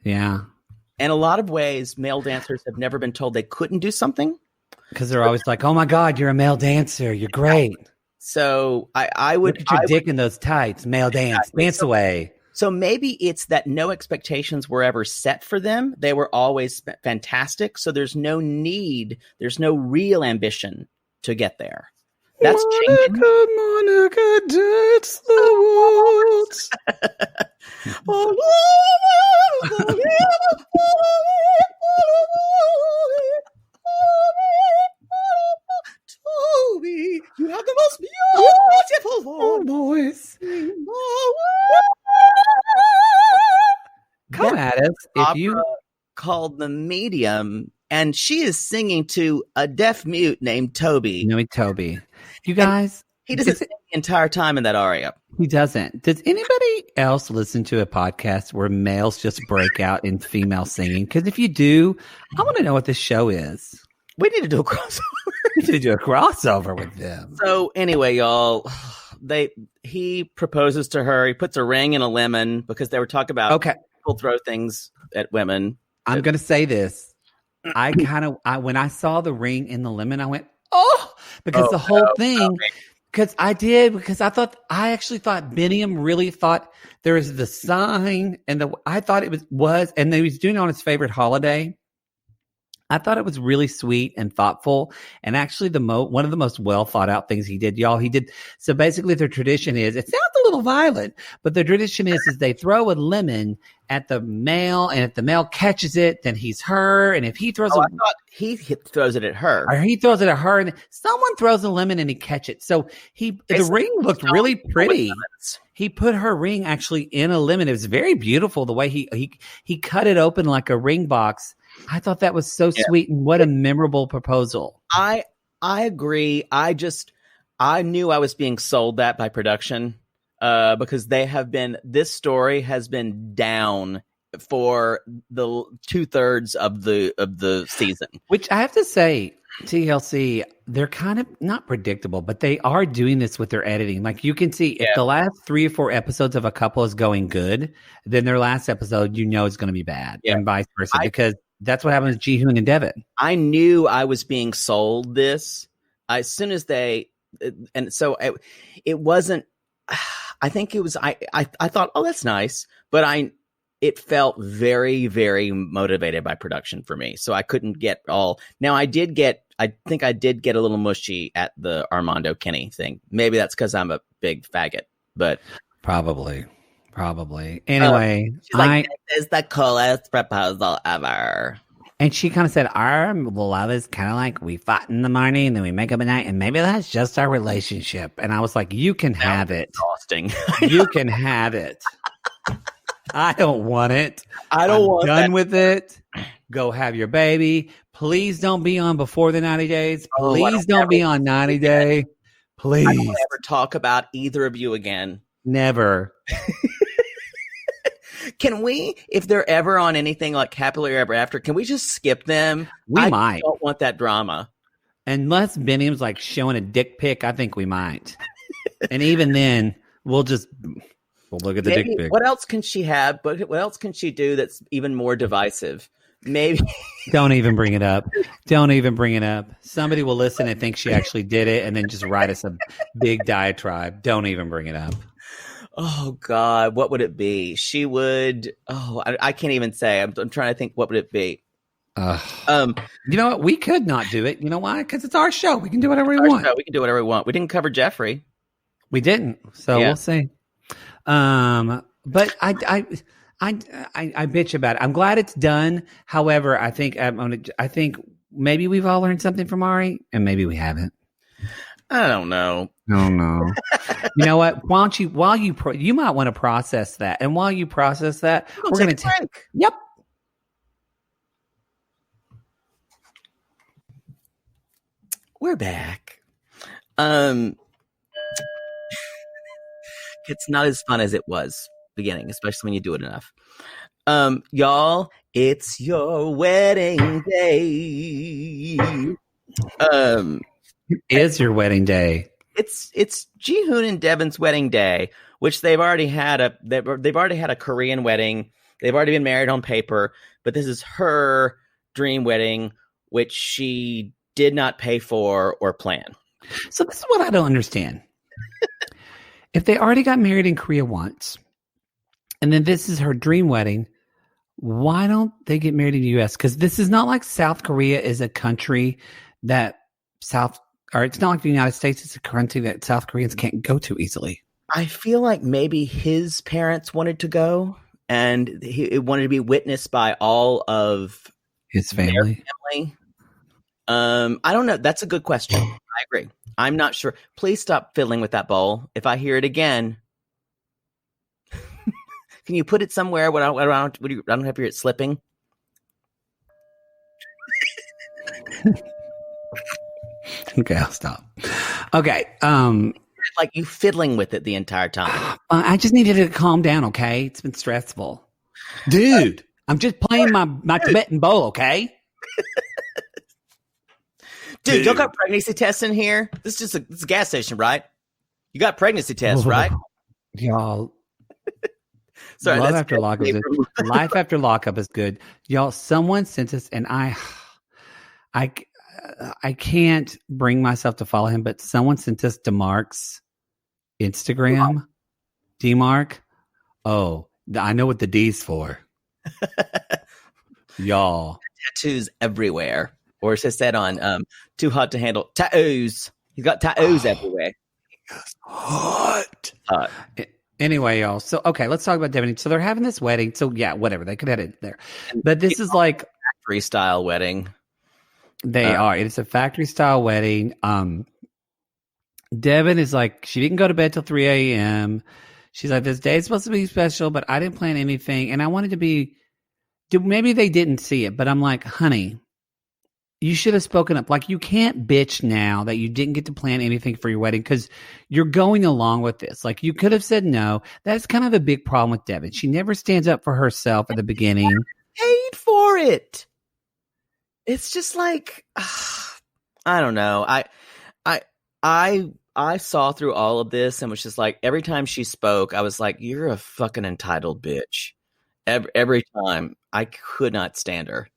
S2: Yeah,
S1: in a lot of ways, male dancers have never been told they couldn't do something
S2: because they're always like, "Oh my God, you're a male dancer. You're great."
S1: So I would
S2: look at your dick in those tights. Male dance, dance away.
S1: So maybe it's that no expectations were ever set for them. They were always fantastic. So there's no need. There's no real ambition to get there. That's changing.
S2: Monica, dance the waltz.
S1: Toby, you have the most beautiful voice.
S2: Come at us if you
S1: called The Medium, and she is singing to a deaf mute named Toby.
S2: Toby. You guys,
S1: he doesn't sing the entire time in that aria.
S2: He doesn't. Does anybody else listen to a podcast where males just break out in female singing? Because if you do, I want to know what this show is.
S1: We need to do a crossover.
S2: We need to do a crossover with them.
S1: So anyway, y'all, he proposes to her. He puts a ring in a lemon because they were talking about people throw things at women.
S2: I'm going to say this. When I saw the ring in the lemon, I went, oh, because the whole thing, because I actually thought Biniam really thought there was the sign, and I thought it was, and he was doing it on his favorite holiday. I thought it was really sweet and thoughtful, and actually one of the most well thought out things he did, y'all. He did so. Basically, their tradition is, it sounds a little violent, but the tradition is they throw a lemon at the male, and if the male catches it, then he's her. And if he throws,
S1: I thought he throws it at her,
S2: or he throws it at her, and someone throws a lemon and he catch it. So the ring looked really pretty. He put her ring actually in a lemon. It was very beautiful the way he cut it open like a ring box. I thought that was so sweet, and what a memorable proposal.
S1: I agree. I knew I was being sold that by production because this story has been down for the 2/3 of the season.
S2: Which I have to say, TLC, they're kind of not predictable, but they are doing this with their editing. Like you can see if the last 3 or 4 episodes of a couple is going good, then their last episode, is going to be bad, and vice versa, because that's what happened with Ji-hoon and Deavan.
S1: I knew I was being sold this as soon as it wasn't. I think it was. I thought, oh, that's nice, but it felt very, very motivated by production for me. So I couldn't get all. Now I think I did get a little mushy at the Armando Kenny thing. Maybe that's because I'm a big faggot, but
S2: probably. Anyway,
S1: she's like, this is the coolest proposal ever.
S2: And she kind of said, our love is kind of like we fight in the morning and then we make up at night. And maybe that's just our relationship. And I was like, you can have it.
S1: Exhausting.
S2: You can have it. I don't want it.
S1: I don't want
S2: done
S1: that.
S2: with it. Go have your baby. Please don't be on before the 90 days. Please don't be on 90 day. Please.
S1: I don't ever talk about either of you again.
S2: Never.
S1: Can we, if they're ever on anything like Happily Ever After, can we just skip them?
S2: We might.
S1: I don't want that drama.
S2: Unless Benny's like showing a dick pic, I think we might. And even then, we'll look at the dick pic.
S1: What else can she have? But what else can she do that's even more divisive? Maybe.
S2: Don't even bring it up. Don't even bring it up. Somebody will listen and think she actually did it and then just write us a big diatribe. Don't even bring it up.
S1: Oh, God. What would it be? She would. Oh, I can't even say. I'm trying to think. What would it be?
S2: You know what? We could not do it. You know why? Because it's our show. We can do whatever we want.
S1: We can do whatever we want. We didn't cover Jeffrey.
S2: We didn't. So we'll see. But I bitch about it. I'm glad it's done. However, I think maybe we've all learned something from Ari, and maybe we haven't.
S1: I don't know.
S2: No. You know what? While you might want to process that, and while you process that, we're going to take. Yep.
S1: We're back. It's not as fun as it was beginning, especially when you do it enough. Y'all, it's your wedding day.
S2: It is your wedding day.
S1: It's Jihoon and Devan's wedding day, which they've already had a Korean wedding. They've already been married on paper, but this is her dream wedding, which she did not pay for or plan.
S2: So this is what I don't understand. If they already got married in Korea once, and then this is her dream wedding, why don't they get married in the U.S.? Because this is not like South Korea is a country that it's not like the United States. It's a country that South Koreans can't go to easily.
S1: I feel like maybe his parents wanted to go, and it wanted to be witnessed by all of
S2: his family.
S1: I don't know. That's a good question. I agree. I'm not sure. Please stop fiddling with that bowl. If I hear it again, can you put it somewhere where I don't have to hear it slipping?
S2: Okay, I'll stop. Okay.
S1: Like you fiddling with it the entire time.
S2: I just needed to calm down, okay? It's been stressful. Dude, I'm just playing my Tibetan bowl, okay?
S1: Dude, y'all got pregnancy tests in here? This is just a gas station, right? You got pregnancy tests, right?
S2: Y'all.
S1: Sorry,
S2: Life after lockup is good. Y'all, someone sent us, and I can't bring myself to follow him, but someone sent us DeMarc's Instagram. DeMarc. Oh, I know what the D's for. Y'all.
S1: Tattoos everywhere. Or as I said on Too Hot to Handle, tattoos. He's got tattoos everywhere.
S2: Hot. Anyway, y'all. So, okay, let's talk about Deavan. So they're having this wedding. So, yeah, whatever. They could have it there. But this is like
S1: factory style wedding.
S2: They are. It's a factory style wedding. Deavan is like, she didn't go to bed till 3 a.m. She's like, this day is supposed to be special, but I didn't plan anything. And I wanted to be, maybe they didn't see it, but I'm like, honey, you should have spoken up. Like, you can't bitch now that you didn't get to plan anything for your wedding because you're going along with this. Like, you could have said no. That's kind of the big problem with Deavan. She never stands up for herself at the beginning.
S1: Paid for it. It's just like, I don't know. I saw through all of this and was just like, every time she spoke, I was like, you're a fucking entitled bitch. Every time. I could not stand her.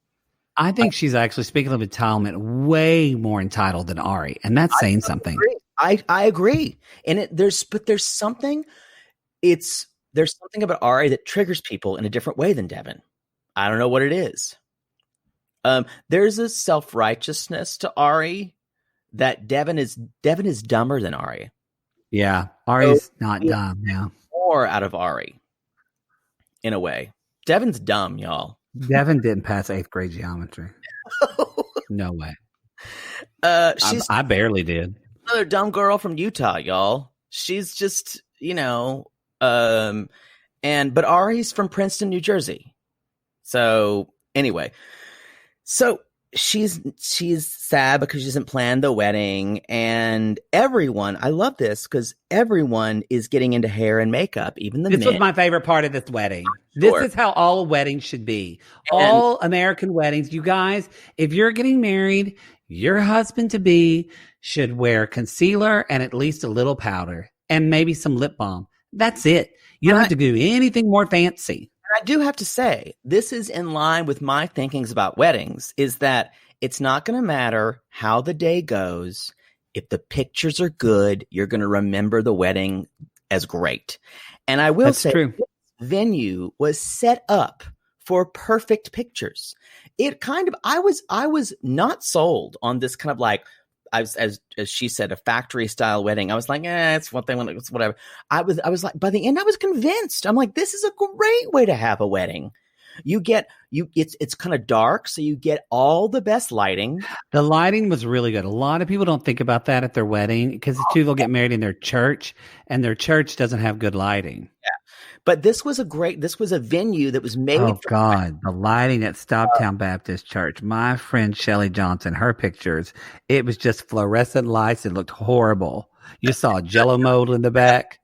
S2: I think she's actually, speaking of entitlement, way more entitled than Ari, and that's saying something.
S1: I agree, and there's something about Ari that triggers people in a different way than Deavan. I don't know what it is. There's a self-righteousness to Ari that Deavan is dumber than Ari.
S2: Yeah, Ari's not dumb. Yeah,
S1: more out of Ari, in a way. Devan's dumb, y'all.
S2: Deavan didn't pass 8th grade geometry. No way.
S1: She's
S2: I barely did.
S1: another dumb girl from Utah, y'all. She's just, but Ari's from Princeton, New Jersey. So anyway, she's sad because she doesn't plan the wedding, and everyone, I love this because everyone is getting into hair and makeup, even the men.
S2: This was my favorite part of this wedding.
S1: Sure.
S2: This is how all weddings should be. All American weddings. You guys, if you're getting married, your husband-to-be should wear concealer and at least a little powder and maybe some lip balm. That's it. You don't have to do anything more fancy.
S1: I do have to say, this is in line with my thinkings about weddings, is that it's not going to matter how the day goes. If the pictures are good, you're going to remember the wedding as great. And I will say,
S2: true.
S1: This venue was set up for perfect pictures. It kind of, I was not sold on this kind of like, as she said, a factory style wedding. I was like, it's what they want. It's whatever. I was like, by the end, I was convinced. I'm like, this is a great way to have a wedding. It's kind of dark, so you get all the best lighting.
S2: The lighting was really good. A lot of people don't think about that at their wedding because the two will get married in their church, and their church doesn't have good lighting.
S1: Yeah. But this was a venue that was made.
S2: Oh God, the lighting at Stoptown Baptist Church. My friend Shelly Johnson, her pictures, it was just fluorescent lights. It looked horrible. You saw Jello mold in the back.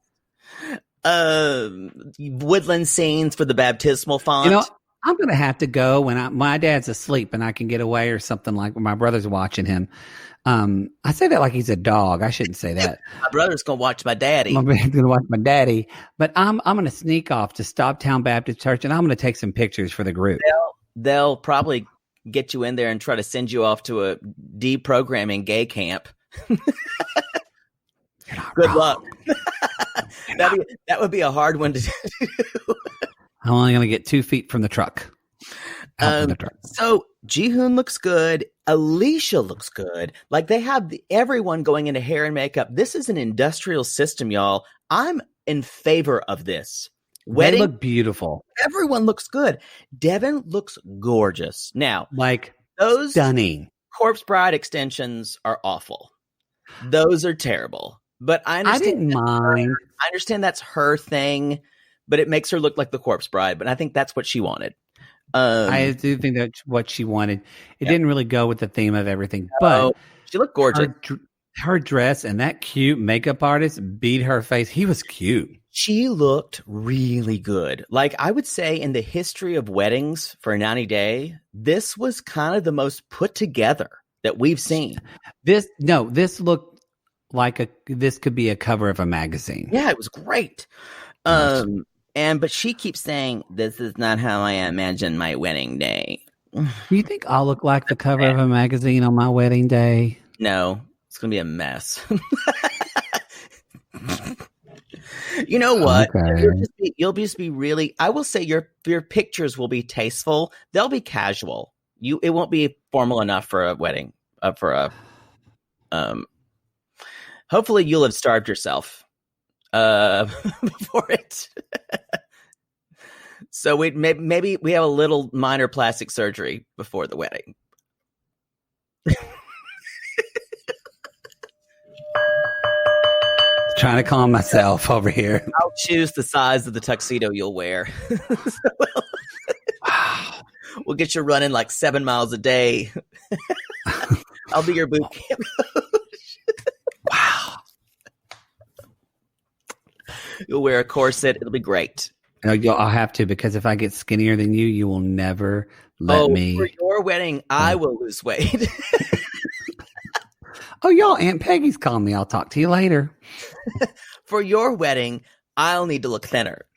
S1: Woodland scenes for the baptismal font.
S2: I'm going to have to go when my dad's asleep and I can get away or something, like when my brother's watching him. I say that like he's a dog. I shouldn't say that.
S1: My brother's going to watch my daddy.
S2: My brother's going to watch my daddy. But I'm going to sneak off to Stoptown Baptist Church and I'm going to take some pictures for the group.
S1: They'll probably get you in there and try to send you off to a deprogramming gay camp. Good luck. That would be a hard one to do.
S2: I'm only going to get 2 feet from the truck.
S1: So Jihoon looks good. Alicia looks good. Like they have everyone going into hair and makeup. This is an industrial system, y'all. I'm in favor of this.
S2: Wedding, they look beautiful.
S1: Everyone looks good. Deavan looks gorgeous. Now,
S2: like
S1: those
S2: stunning
S1: corpse bride extensions are awful. Those are terrible. But I
S2: didn't mind.
S1: I understand that's her thing, but it makes her look like the corpse bride. But I think that's what she wanted.
S2: I do think that's what she wanted. It didn't really go with the theme of everything, but
S1: she looked gorgeous.
S2: Her dress and that cute makeup artist beat her face. He was cute.
S1: She looked really good. Like I would say in the history of weddings for 90 Day, this was kind of the most put together that we've seen.
S2: This looked like this could be a cover of a magazine.
S1: Yeah, it was great. But she keeps saying, this is not how I imagine my wedding day.
S2: Do you think I'll look like the cover of a magazine on my wedding day?
S1: No, it's going to be a mess. You know what?
S2: Okay.
S1: You'll just be really, I will say your pictures will be tasteful. They'll be casual. It won't be formal enough for a wedding, hopefully you'll have starved yourself before it. So maybe we have a little minor plastic surgery before the wedding.
S2: Trying to calm myself over here.
S1: I'll choose the size of the tuxedo you'll wear. We'll get you running like 7 miles a day. I'll be your boot camp coach.
S2: Wow.
S1: You'll wear a corset. It'll be great.
S2: I'll have to, because if I get skinnier than you, you will never let me.
S1: For your wedding, I will lose weight.
S2: Oh, y'all, Aunt Peggy's calling me. I'll talk to you later.
S1: For your wedding, I'll need to look thinner.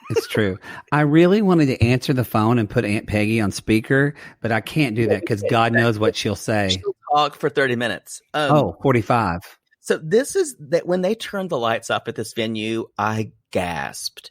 S2: It's true. I really wanted to answer the phone and put Aunt Peggy on speaker, but I can't do that because God knows what she'll say.
S1: She'll talk for 30 minutes.
S2: 45.
S1: So this is that when they turned the lights up at this venue, I gasped.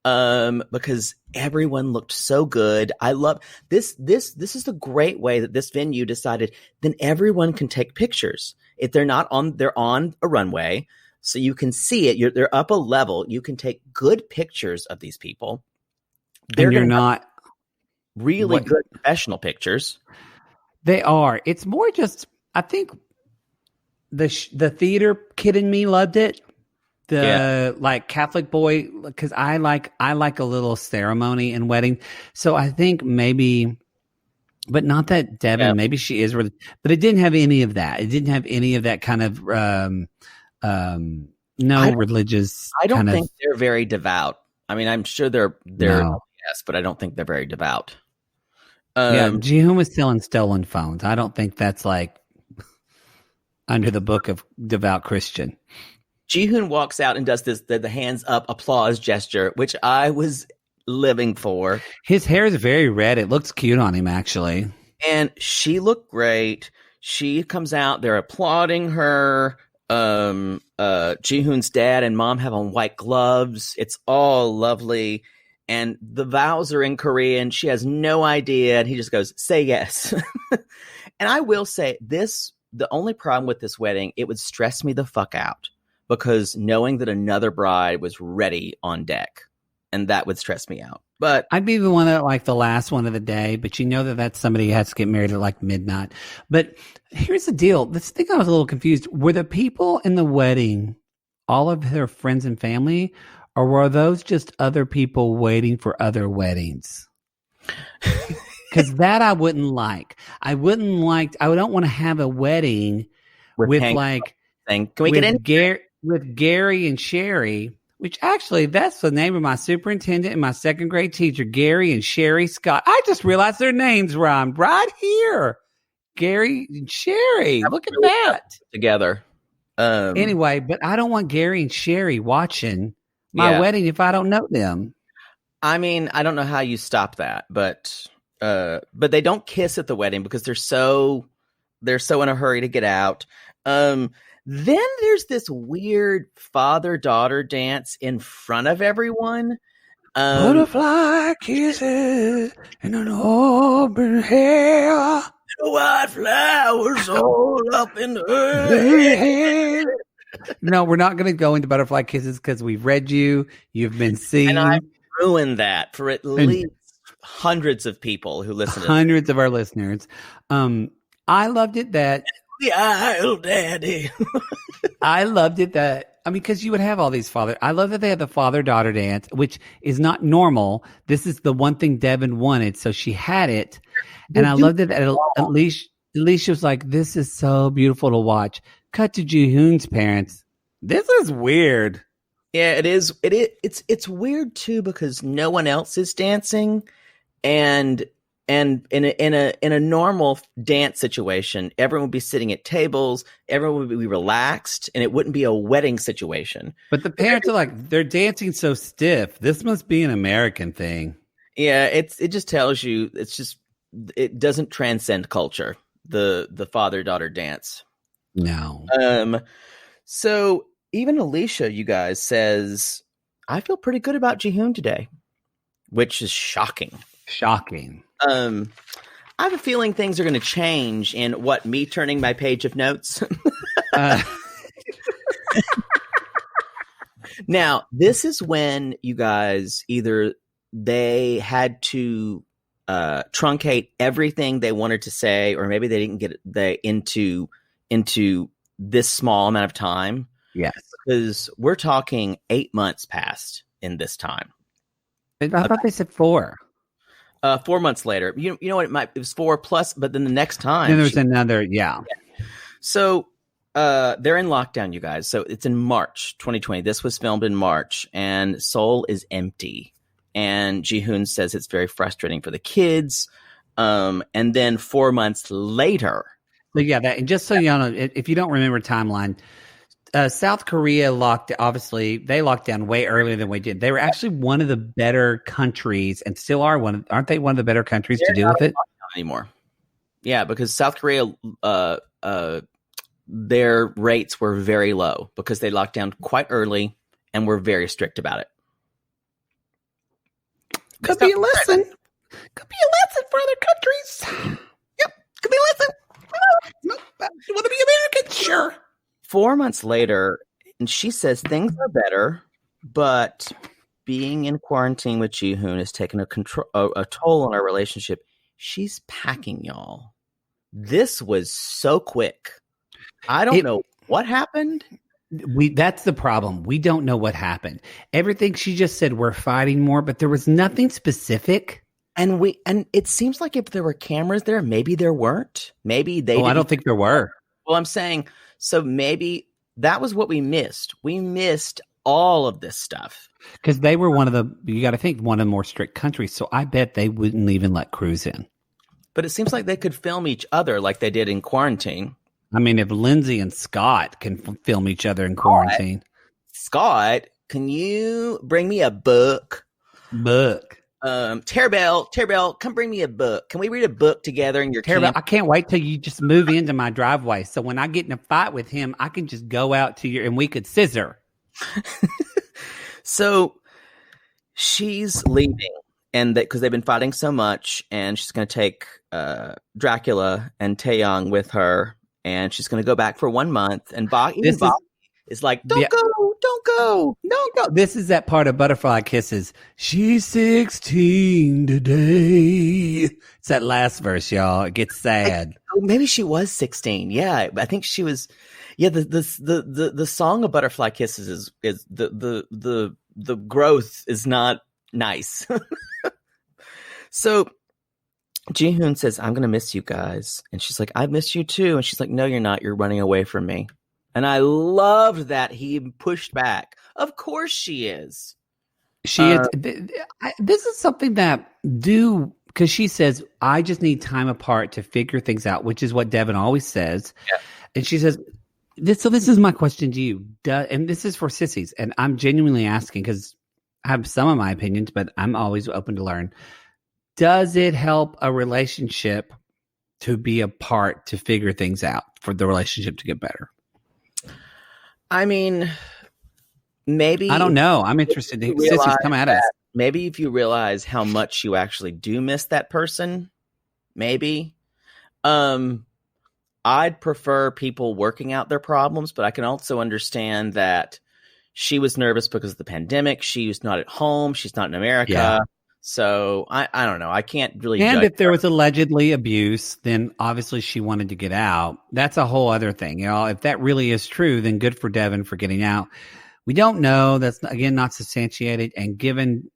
S1: Because everyone looked so good. I love this. This is a great way that this venue decided then everyone can take pictures. If they're on a runway, so you can see it. They're up a level. You can take good pictures of these people.
S2: You're not
S1: really good professional pictures.
S2: They are. It's more just, I think the theater kid in me loved it. Like Catholic boy, because I like a little ceremony and wedding. So I think maybe, but not that Deavan, maybe she is really, but it didn't have any of that. It didn't have any of that kind of religious.
S1: I don't think they're very devout. I mean, I'm sure they're yes, but I don't think they're very devout.
S2: Ji-hoon was selling stolen phones. I don't think that's like under the book of devout Christian.
S1: Ji-hoon walks out and does the hands up applause gesture, which I was living for.
S2: His hair is very red. It looks cute on him, actually.
S1: And she looked great. She comes out. They're applauding her. Ji-hoon's dad and mom have on white gloves. It's all lovely. And the vows are in Korean. She has no idea. And he just goes, say yes. And I will say this, the only problem with this wedding, it would stress me the fuck out because knowing that another bride was ready on deck, and that would stress me out. But
S2: I'd be the one that like the last one of the day, but you know that's somebody who has to get married at like midnight. But here's the deal. This thing I was a little confused. Were the people in the wedding all of their friends and family, or were those just other people waiting for other weddings? Because that I wouldn't like. I don't want to have a wedding with like
S1: can we get in?
S2: With Gary and Sherry, which actually that's the name of my superintendent and my second grade teacher, Gary and Sherry Scott. I just realized their names rhymed right here. Gary and Sherry. Look at that.
S1: Together.
S2: Anyway, but I don't want Gary and Sherry watching my wedding if I don't know them.
S1: I mean, I don't know how you stop that, but they don't kiss at the wedding because they're so in a hurry to get out. Then there's this weird father-daughter dance in front of everyone.
S2: Butterfly kisses and an auburn hair.
S1: White flowers all up in the air.
S2: No, we're not going to go into butterfly kisses because we've read you. You've been seen.
S1: And I ruined that for at least hundreds of people who listen to
S2: hundreds of our listeners. I loved it that
S1: the aisle daddy.
S2: I loved it that, I mean, because you would have all these I love that they had the father-daughter dance, which is not normal. This is the one thing Deavan wanted, so she had it. And I loved it that at least she was like, this is so beautiful to watch. Cut to Ji-hoon's parents. This is weird.
S1: Yeah, it is. It's weird too because no one else is dancing, and in a normal dance situation, everyone would be sitting at tables, everyone would be relaxed, and it wouldn't be a wedding situation.
S2: But the parents are like, they're dancing so stiff. This must be an American thing.
S1: Yeah, it just tells you it doesn't transcend culture. The father-daughter dance.
S2: No.
S1: So even Alicia, you guys, says, I feel pretty good about Ji-hoon today, which is shocking.
S2: Shocking.
S1: I have a feeling things are going to change in me turning my page of notes. Now, this is when you guys either they had to truncate everything they wanted to say, or maybe they didn't get into this small amount of time.
S2: Yes.
S1: Because we're talking 8 months passed in this time.
S2: I thought they said 4.
S1: 4 months later. You know what? It was 4 plus, but then the next time.
S2: Then there's another, yeah.
S1: So they're in lockdown, you guys. So it's in March 2020. This was filmed in March, and Seoul is empty. And Ji-hoon says it's very frustrating for the kids. And then 4 months later.
S2: So yeah, and just so you know, if you don't remember timeline, South Korea obviously they locked down way earlier than we did. They were actually one of the better countries, and still are aren't they one of the better countries to deal with it
S1: anymore? Yeah, because South Korea, their rates were very low because they locked down quite early and were very strict about it.
S2: Could be a lesson. Could be a lesson for other countries. Yep, could be a lesson. You want to be American? Sure.
S1: 4 months later, and she says things are better, but being in quarantine with Ji-hoon has taken a toll on our relationship. She's packing, y'all. This was so quick. I don't know what happened.
S2: That's the problem. We don't know what happened. Everything she just said, we're fighting more, but there was nothing specific.
S1: And it seems like if there were cameras there, maybe there weren't. Maybe they.
S2: I don't think there were.
S1: Well, I'm saying, so maybe that was what we missed. We missed all of this stuff
S2: because they were you got to think, one of the more strict countries. So I bet they wouldn't even let crews in.
S1: But it seems like they could film each other like they did in quarantine.
S2: I mean, if Lindsay and Scott can film each other in quarantine.
S1: Scott, can you bring me a book? Tarbell, come bring me a book. Can we read a book together in your camp?
S2: I can't wait till you just move into my driveway. So when I get in a fight with him, I can just go out to and we could scissor.
S1: So she's leaving, and because they've been fighting so much, and she's going to take Dracula and Taeyong with her, and she's going to go back for 1 month. And Bobby is like, don't go.
S2: This is that part of Butterfly Kisses. She's 16 today. It's that last verse, y'all. It gets sad.
S1: Maybe she was 16. Yeah, I think she was. Yeah, the song of Butterfly Kisses is the growth is not nice. So Ji-hoon says, I'm going to miss you guys. And she's like, I miss you too. And she's like, no, you're not. You're running away from me. And I loved that he pushed back. Of course she is.
S2: She is. This is something that because she says, I just need time apart to figure things out, which is what Deavan always says. Yeah. And she says, this is my question to you. And this is for sissies. And I'm genuinely asking because I have some of my opinions, but I'm always open to learn. Does it help a relationship to be apart to figure things out for the relationship to get better?
S1: I mean, maybe.
S2: I don't know. I'm interested. Sissies, come at us.
S1: Maybe if you realize how much you actually do miss that person, maybe. I'd prefer people working out their problems, but I can also understand that she was nervous because of the pandemic. She's not at home. She's not in America. Yeah. So I don't know. I can't really.
S2: And if there was allegedly abuse, then obviously she wanted to get out. That's a whole other thing, y'all. If that really is true, then good for Deavan for getting out. We don't know. That's again not substantiated. And given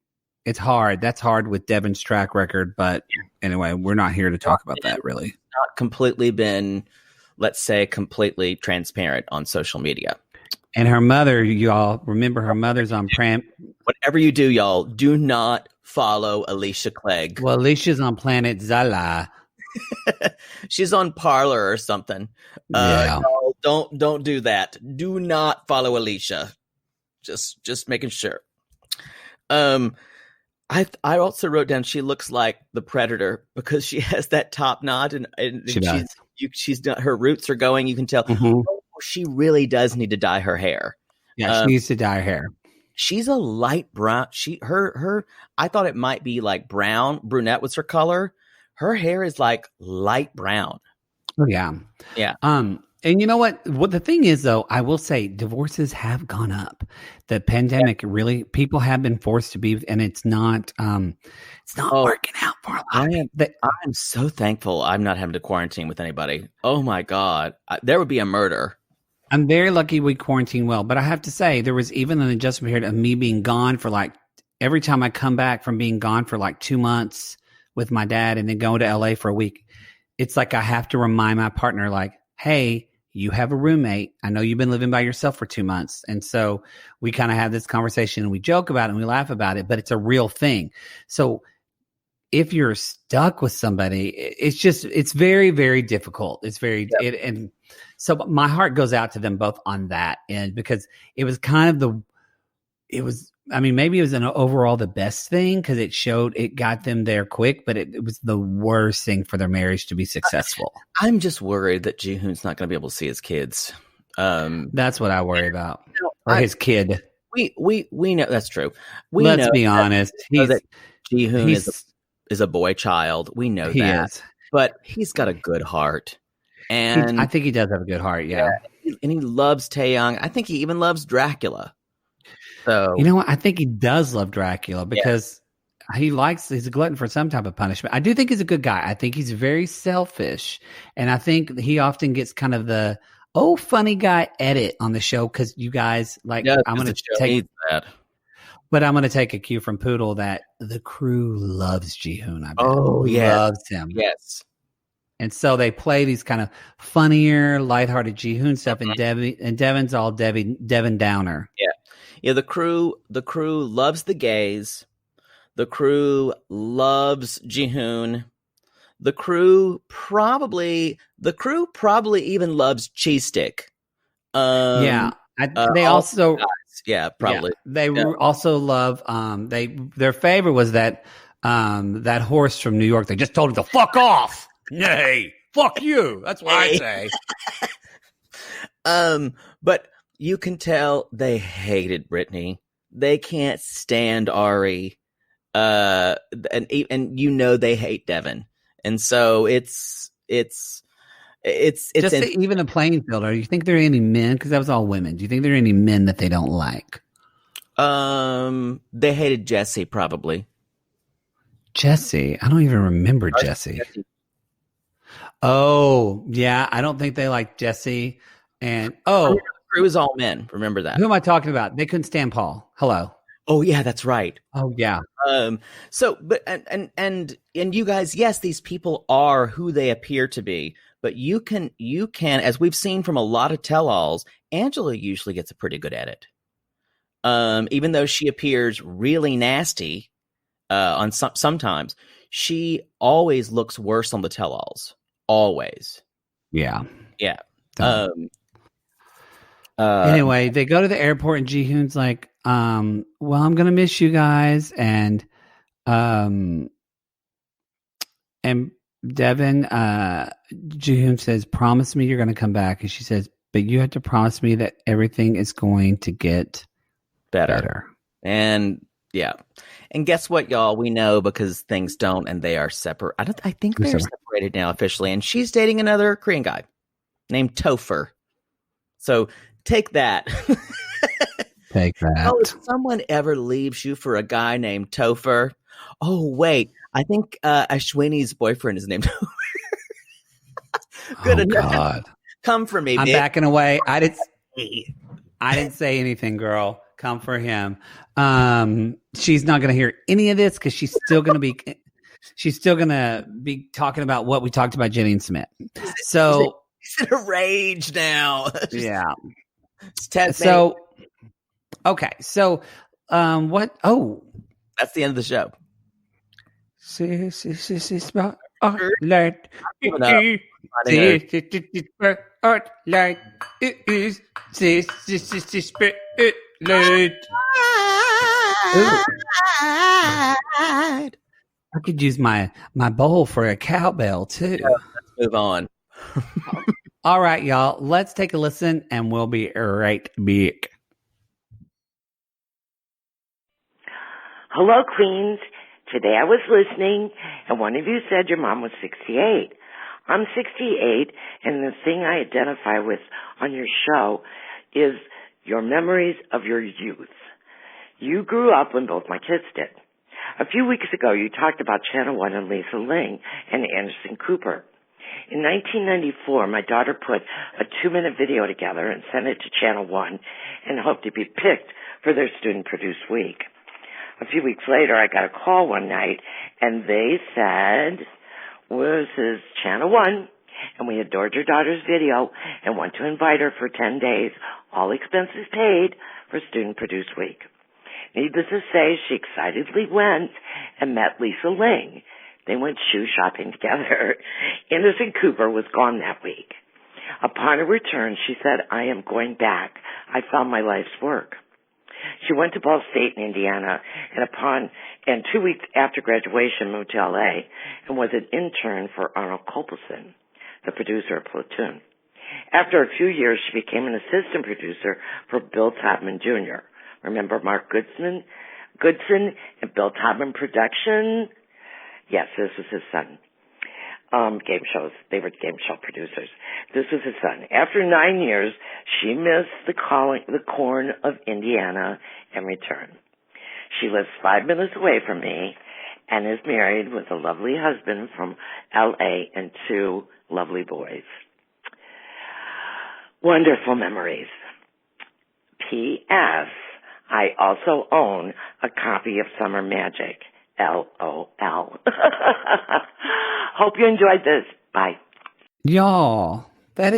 S2: it's hard, that's hard with Deavan's track record. But anyway, we're not here to talk about that. Really,
S1: not completely been, let's say, completely transparent on social media.
S2: And her mother, y'all remember, her mother's on
S1: Whatever you do, y'all, do not follow Alicia Clegg.
S2: Well, Alicia's on Planet Zala.
S1: She's on Parler or something.
S2: Yeah.
S1: No, don't do that. Do not follow Alicia. Just making sure. I also wrote down she looks like the Predator because she has that top knot and
S2: she does.
S1: She's done, her roots are going. You can tell. Mm-hmm. She really does need to dye her hair.
S2: Yeah, she needs to dye her hair.
S1: She's a light brown. I thought it might be like brunette was her color. Her hair is like light brown.
S2: Oh yeah.
S1: Yeah.
S2: And you know what the thing is though, I will say divorces have gone up. The pandemic really, people have been forced to be, and it's not working out for a lot.
S1: I'm so thankful I'm not having to quarantine with anybody. Oh my God. There would be a murder.
S2: I'm very lucky we quarantined well, but I have to say there was even an adjustment period of me being gone for like every time I come back from being gone for like 2 months with my dad and then going to LA for a week. It's like I have to remind my partner like, hey, you have a roommate. I know you've been living by yourself for 2 months. And so we kind of have this conversation and we joke about it and we laugh about it, but it's a real thing. So if you're stuck with somebody, it's very, very difficult. It's very, and so my heart goes out to them both on that end because it was kind of maybe it was an overall the best thing because it got them there quick, but it was the worst thing for their marriage to be successful.
S1: I'm just worried that Ji-hoon's not going to be able to see his kids.
S2: That's what I worry about. Or his kid.
S1: We know that's true.
S2: Let's be honest.
S1: Ji-hoon is a boy child. We know that. Is. But he's got a good heart. And
S2: I think he does have a good heart, yeah.
S1: And he loves Taeyong. I think he even loves Dracula. So
S2: You know what? I think he does love Dracula because he's a glutton for some type of punishment. I do think he's a good guy. I think he's very selfish. And I think he often gets kind of the, funny guy edit on the show because you guys, like, I'm going to take
S1: that.
S2: But I'm going to take a cue from Poodle that the crew loves Ji-hoon. I bet. Loves him.
S1: Yes.
S2: And so they play these kind of funnier, lighthearted Ji-hoon stuff, and Devan's all Devan Downer.
S1: Yeah. The crew loves the gays. The crew loves Ji-hoon. The crew probably even loves Cheese Stick.
S2: They also
S1: guys. Yeah, probably.
S2: They also love their favorite was that horse from New York. They just told him to fuck off. Nay, fuck you. That's what I say.
S1: But you can tell they hated Brittany. They can't stand Ari. And they hate Deavan. And so it's just
S2: even the playing field. Do you think there are any men? Because that was all women. Do you think there are any men that they don't like?
S1: They hated Jesse probably.
S2: Jesse, I don't even remember Jesse. Oh yeah, I don't think they like Jesse. And
S1: the crew is all men. Remember that.
S2: Who am I talking about? They couldn't stand Paul. Hello.
S1: Oh yeah, that's right.
S2: Oh yeah.
S1: So, but and you guys, yes, these people are who they appear to be. But you can, as we've seen from a lot of tell-alls, Angela usually gets a pretty good edit. Even though she appears really nasty on sometimes, she always looks worse on the tell-alls. Always.
S2: Yeah.
S1: Yeah.
S2: Anyway, they go to the airport and Ji-hoon's like, well, I'm gonna miss you guys, and Deavan, Ji-hoon says, promise me you're going to come back. And she says, but you have to promise me that everything is going to get better.
S1: And yeah. And guess what, y'all? We know because things don't, and they are separate. I think they're separated now officially. And she's dating another Korean guy named Topher. So take that.
S2: Take that.
S1: Oh, if someone ever leaves you for a guy named Topher. Oh, wait. I think Ashwini's boyfriend is named Topher. Good enough.
S2: God.
S1: Come for me,
S2: I'm
S1: bitch.
S2: backing away. I didn't say anything, girl. Come for him. She's not going to hear any of this because she's still going to be talking about what we talked about Jenny and Sumit. So
S1: he's in a rage now.
S2: Yeah.
S1: So
S2: okay. So what? Oh,
S1: that's the end of the show.
S2: I could use my bowl for a cowbell too.
S1: Yeah, let's move on.
S2: All right, y'all. Let's take a listen, and we'll be right back.
S4: Hello, Queens. Today I was listening, and one of you said your mom was 68. I'm 68, and the thing I identify with on your show is your memories of your youth. You grew up when both my kids did. A few weeks ago, you talked about Channel 1 and Lisa Ling and Anderson Cooper. In 1994, my daughter put a 2-minute video together and sent it to Channel 1 and hoped to be picked for their student-produced week. A few weeks later, I got a call one night, and they said, well, this is Channel 1, and we adored your daughter's video and want to invite her for 10 days, all expenses paid, for student-produced week. Needless to say, she excitedly went and met Lisa Ling. They went shoe shopping together. Anderson Cooper was gone that week. Upon her return, she said, I am going back. I found my life's work. She went to Ball State in Indiana, and 2 weeks after graduation moved to L.A. and was an intern for Arnold Copelson, the producer of Platoon. After a few years, she became an assistant producer for Bill Todman Jr. Remember Mark Goodson and Bill Todman Production? Yes, this was his son. game shows. They were game show producers. This was his son. After 9 years, she missed the corn of Indiana and returned. She lives 5 minutes away from me and is married with a lovely husband from L.A. and 2 lovely boys. Wonderful memories. P.S. I also own a copy of Summer Magic. LOL. Hope you enjoyed this. Bye.
S2: Y'all, that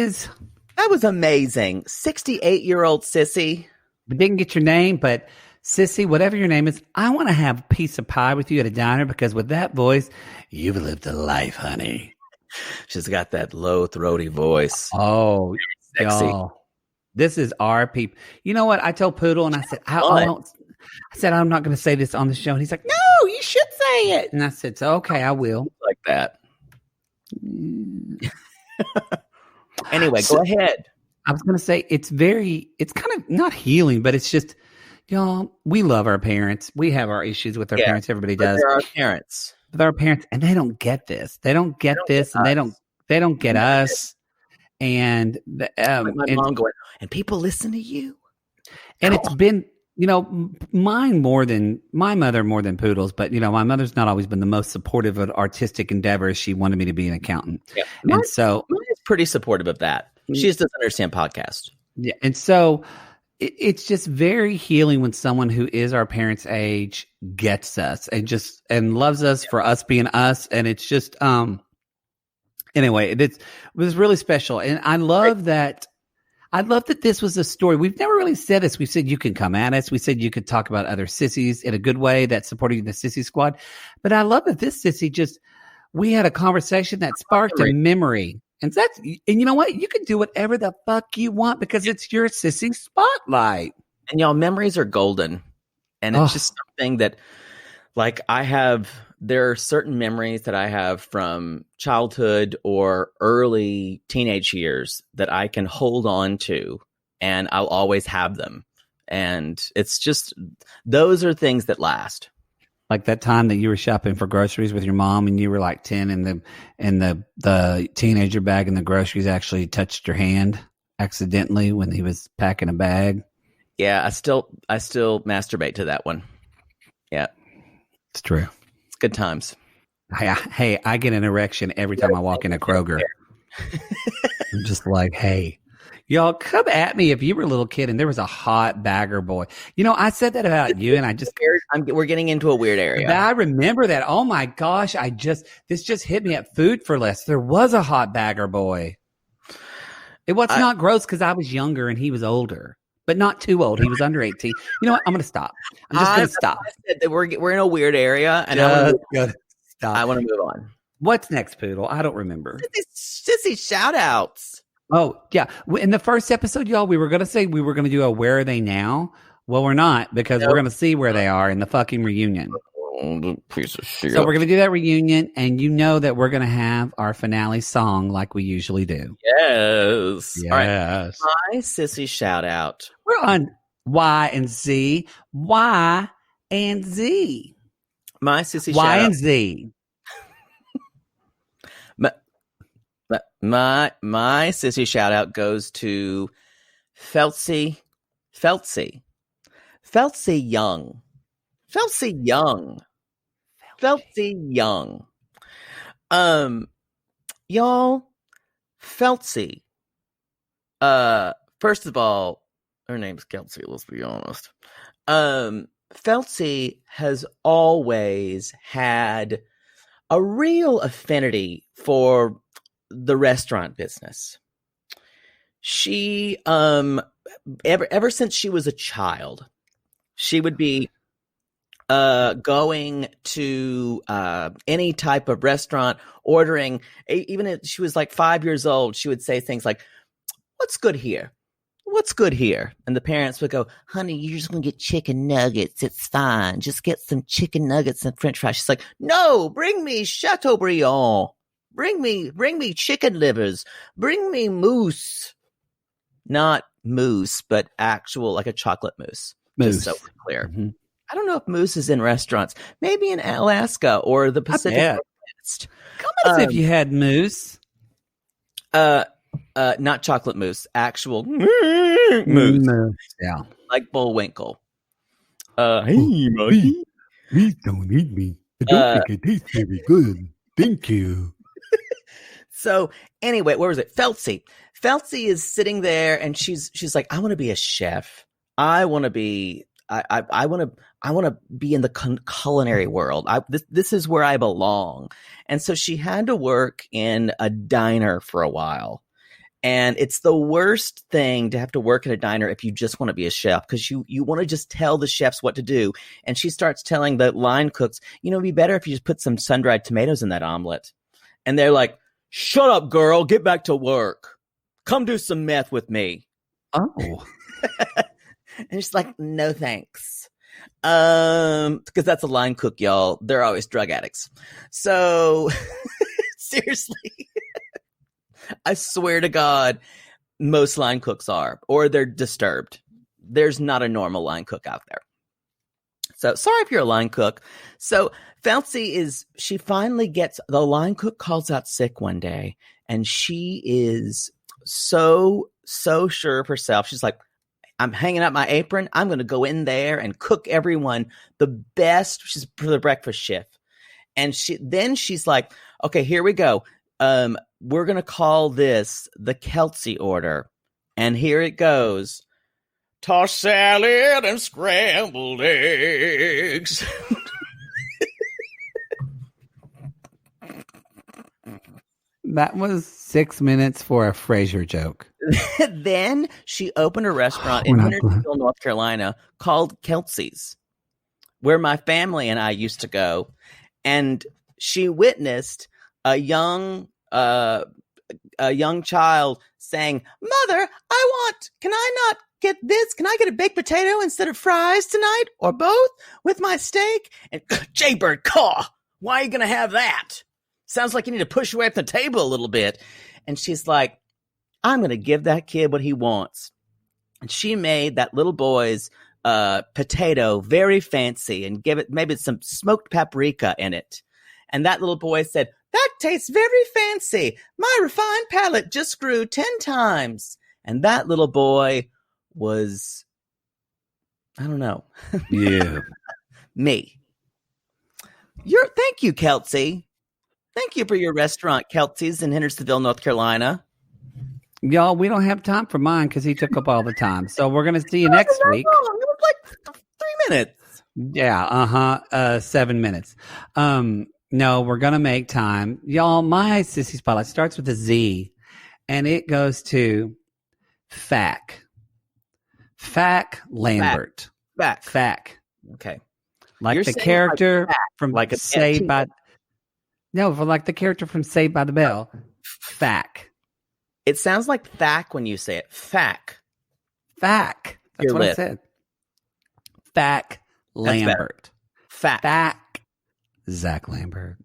S1: was amazing. 68-year-old sissy.
S2: We didn't get your name, but sissy, whatever your name is, I want to have a piece of pie with you at a diner because with that voice, you've lived a life, honey.
S1: She's got that low, throaty voice.
S2: Oh,
S1: sexy.
S2: Y'all. This is our people. You know what? I told Poodle and I said, I'm not going to say this on the show. And he's like, no, you should say it. And I said, so, okay, I will.
S1: Like that. Anyway, go ahead.
S2: I was going to say, it's kind of not healing, but it's just, y'all, we love our parents. We have our issues with our parents. Everybody does.
S1: They're our parents.
S2: With our parents, and they don't get this. They don't get this, and they don't get us. And
S1: my mom going, and people listen to you.
S2: And it's been, my mother more than Poodle's, but my mother's not always been the most supportive of artistic endeavors. She wanted me to be an accountant. Yeah.
S1: Mine is pretty supportive of that. She just doesn't understand podcasts.
S2: Yeah. And so it's just very healing when someone who is our parents' age gets us and loves us for us being us. And it's just, anyway, it was really special. And I love that this was a story. We've never really said this. We said you can come at us. We said you could talk about other sissies in a good way that supported the sissy squad. But I love that this sissy we had a conversation that sparked a memory. And you know what? You can do whatever the fuck you want because it's your sissy spotlight.
S1: And y'all, memories are golden. And it's just something that, like, there are certain memories that I have from childhood or early teenage years that I can hold on to, and I'll always have them. And it's just, those are things that last.
S2: Like that time that you were shopping for groceries with your mom and you were like 10 and the teenager bag and the groceries actually touched your hand accidentally when he was packing a bag.
S1: Yeah, I still masturbate to that one. Yeah.
S2: It's true.
S1: Good times.
S2: Hey, I get an erection every time I walk in a Kroger. I'm just like, hey, y'all come at me if you were a little kid and there was a hot bagger boy. I said that about you, and I just
S1: we're getting into a weird area.
S2: I remember that. Oh my gosh, this just hit me at Food for Less. There was a hot bagger boy. It was not gross because I was younger and he was older. But not too old. He was under 18. You know what? I'm going to stop. I'm just going to stop.
S1: I said that we're in a weird area, and I want to move on.
S2: What's next, Poodle? I don't remember.
S1: Sissy shout-outs.
S2: Oh, yeah. In the first episode, y'all, we were going to say we were going to do a Where Are They Now? Well, we're not because we're going to see where they are in the fucking reunion.
S1: Piece of shit.
S2: So we're going to do that reunion, and you know that we're going to have our finale song like we usually do.
S1: Yes.
S2: Yes.
S1: All right. My sissy shout out.
S2: We're on Y and Z. Y and Z.
S1: My sissy
S2: Y
S1: shout out.
S2: and Z.
S1: My sissy shout out goes to Feltsy Young. Y'all, Feltsy. First of all, her name's Kelsey, let's be honest. Feltsy has always had a real affinity for the restaurant business. She, ever since she was a child, she would be going to any type of restaurant, ordering, even if she was like 5 years old, she would say things like, "What's good here? What's good here?" And the parents would go, "Honey, you're just going to get chicken nuggets. It's fine. Just get some chicken nuggets and french fries." She's like, "No, bring me Chateaubriand. Bring me chicken livers. Bring me mousse." Not mousse, but actual, like a chocolate mousse.
S2: Mousse.
S1: Just so we're clear. Mm-hmm. I don't know if mousse is in restaurants. Maybe in Alaska or the Pacific Northwest.
S2: Come as if you had mousse.
S1: Not chocolate mousse, actual mousse.
S2: Yeah.
S1: Like Bullwinkle.
S5: Hey, Maggie. Please don't eat me. I don't think it tastes very good. Thank you.
S1: So anyway, where was it? Feltzy. Feltzy is sitting there, and she's like, I want to be a chef. I want to be. I want to be in the culinary world. This is where I belong. And so she had to work in a diner for a while. And it's the worst thing to have to work in a diner if you just want to be a chef, because you want to just tell the chefs what to do. And she starts telling the line cooks, it'd be better if you just put some sun-dried tomatoes in that omelet. And they're like, shut up, girl. Get back to work. Come do some meth with me.
S2: Oh.
S1: And she's like, no, thanks. Because that's a line cook, y'all. They're always drug addicts. So seriously, I swear to God, most line cooks are, or they're disturbed. There's not a normal line cook out there. So sorry if you're a line cook. So she finally gets, the line cook calls out sick one day, and she is so sure of herself. She's like, I'm hanging up my apron. I'm going to go in there and cook everyone the best for the breakfast shift. And she's like, okay, here we go. We're going to call this the Kelsey order. And here it goes. Tossed salad and scrambled eggs.
S2: That was 6 minutes for a Frasier joke.
S1: Then she opened a restaurant in Hendersonville, North Carolina called Kelsey's, where my family and I used to go. And she witnessed a young child saying, Mother, can I not get this? Can I get a baked potato instead of fries tonight, or both with my steak? And Jaybird, caw, why are you going to have that? Sounds like you need to push away from the table a little bit. And she's like, I'm going to give that kid what he wants. And she made that little boy's potato very fancy and give it maybe some smoked paprika in it. And that little boy said, that tastes very fancy. My refined palate just grew 10 times. And that little boy was, I don't know.
S2: Yeah.
S1: Me. Thank you, Kelsey. Thank you for your restaurant, Kelsey's in Hendersonville, North Carolina.
S2: Y'all, we don't have time for mine because he took up all the time. So we're going to see you next week.
S1: It was like 3 minutes.
S2: Yeah, 7 minutes. No, we're going to make time. Y'all, my Sissy Spotlight starts with a Z, and it goes to Fack. Fack Lambert.
S1: Fack.
S2: Okay. Like the character from Saved by... No, for like the character from Saved by the Bell. Fack.
S1: It sounds like thack when you say it. Fack.
S2: Fack. That's what I said. Fack Lambert. Fack. Zach Lambert.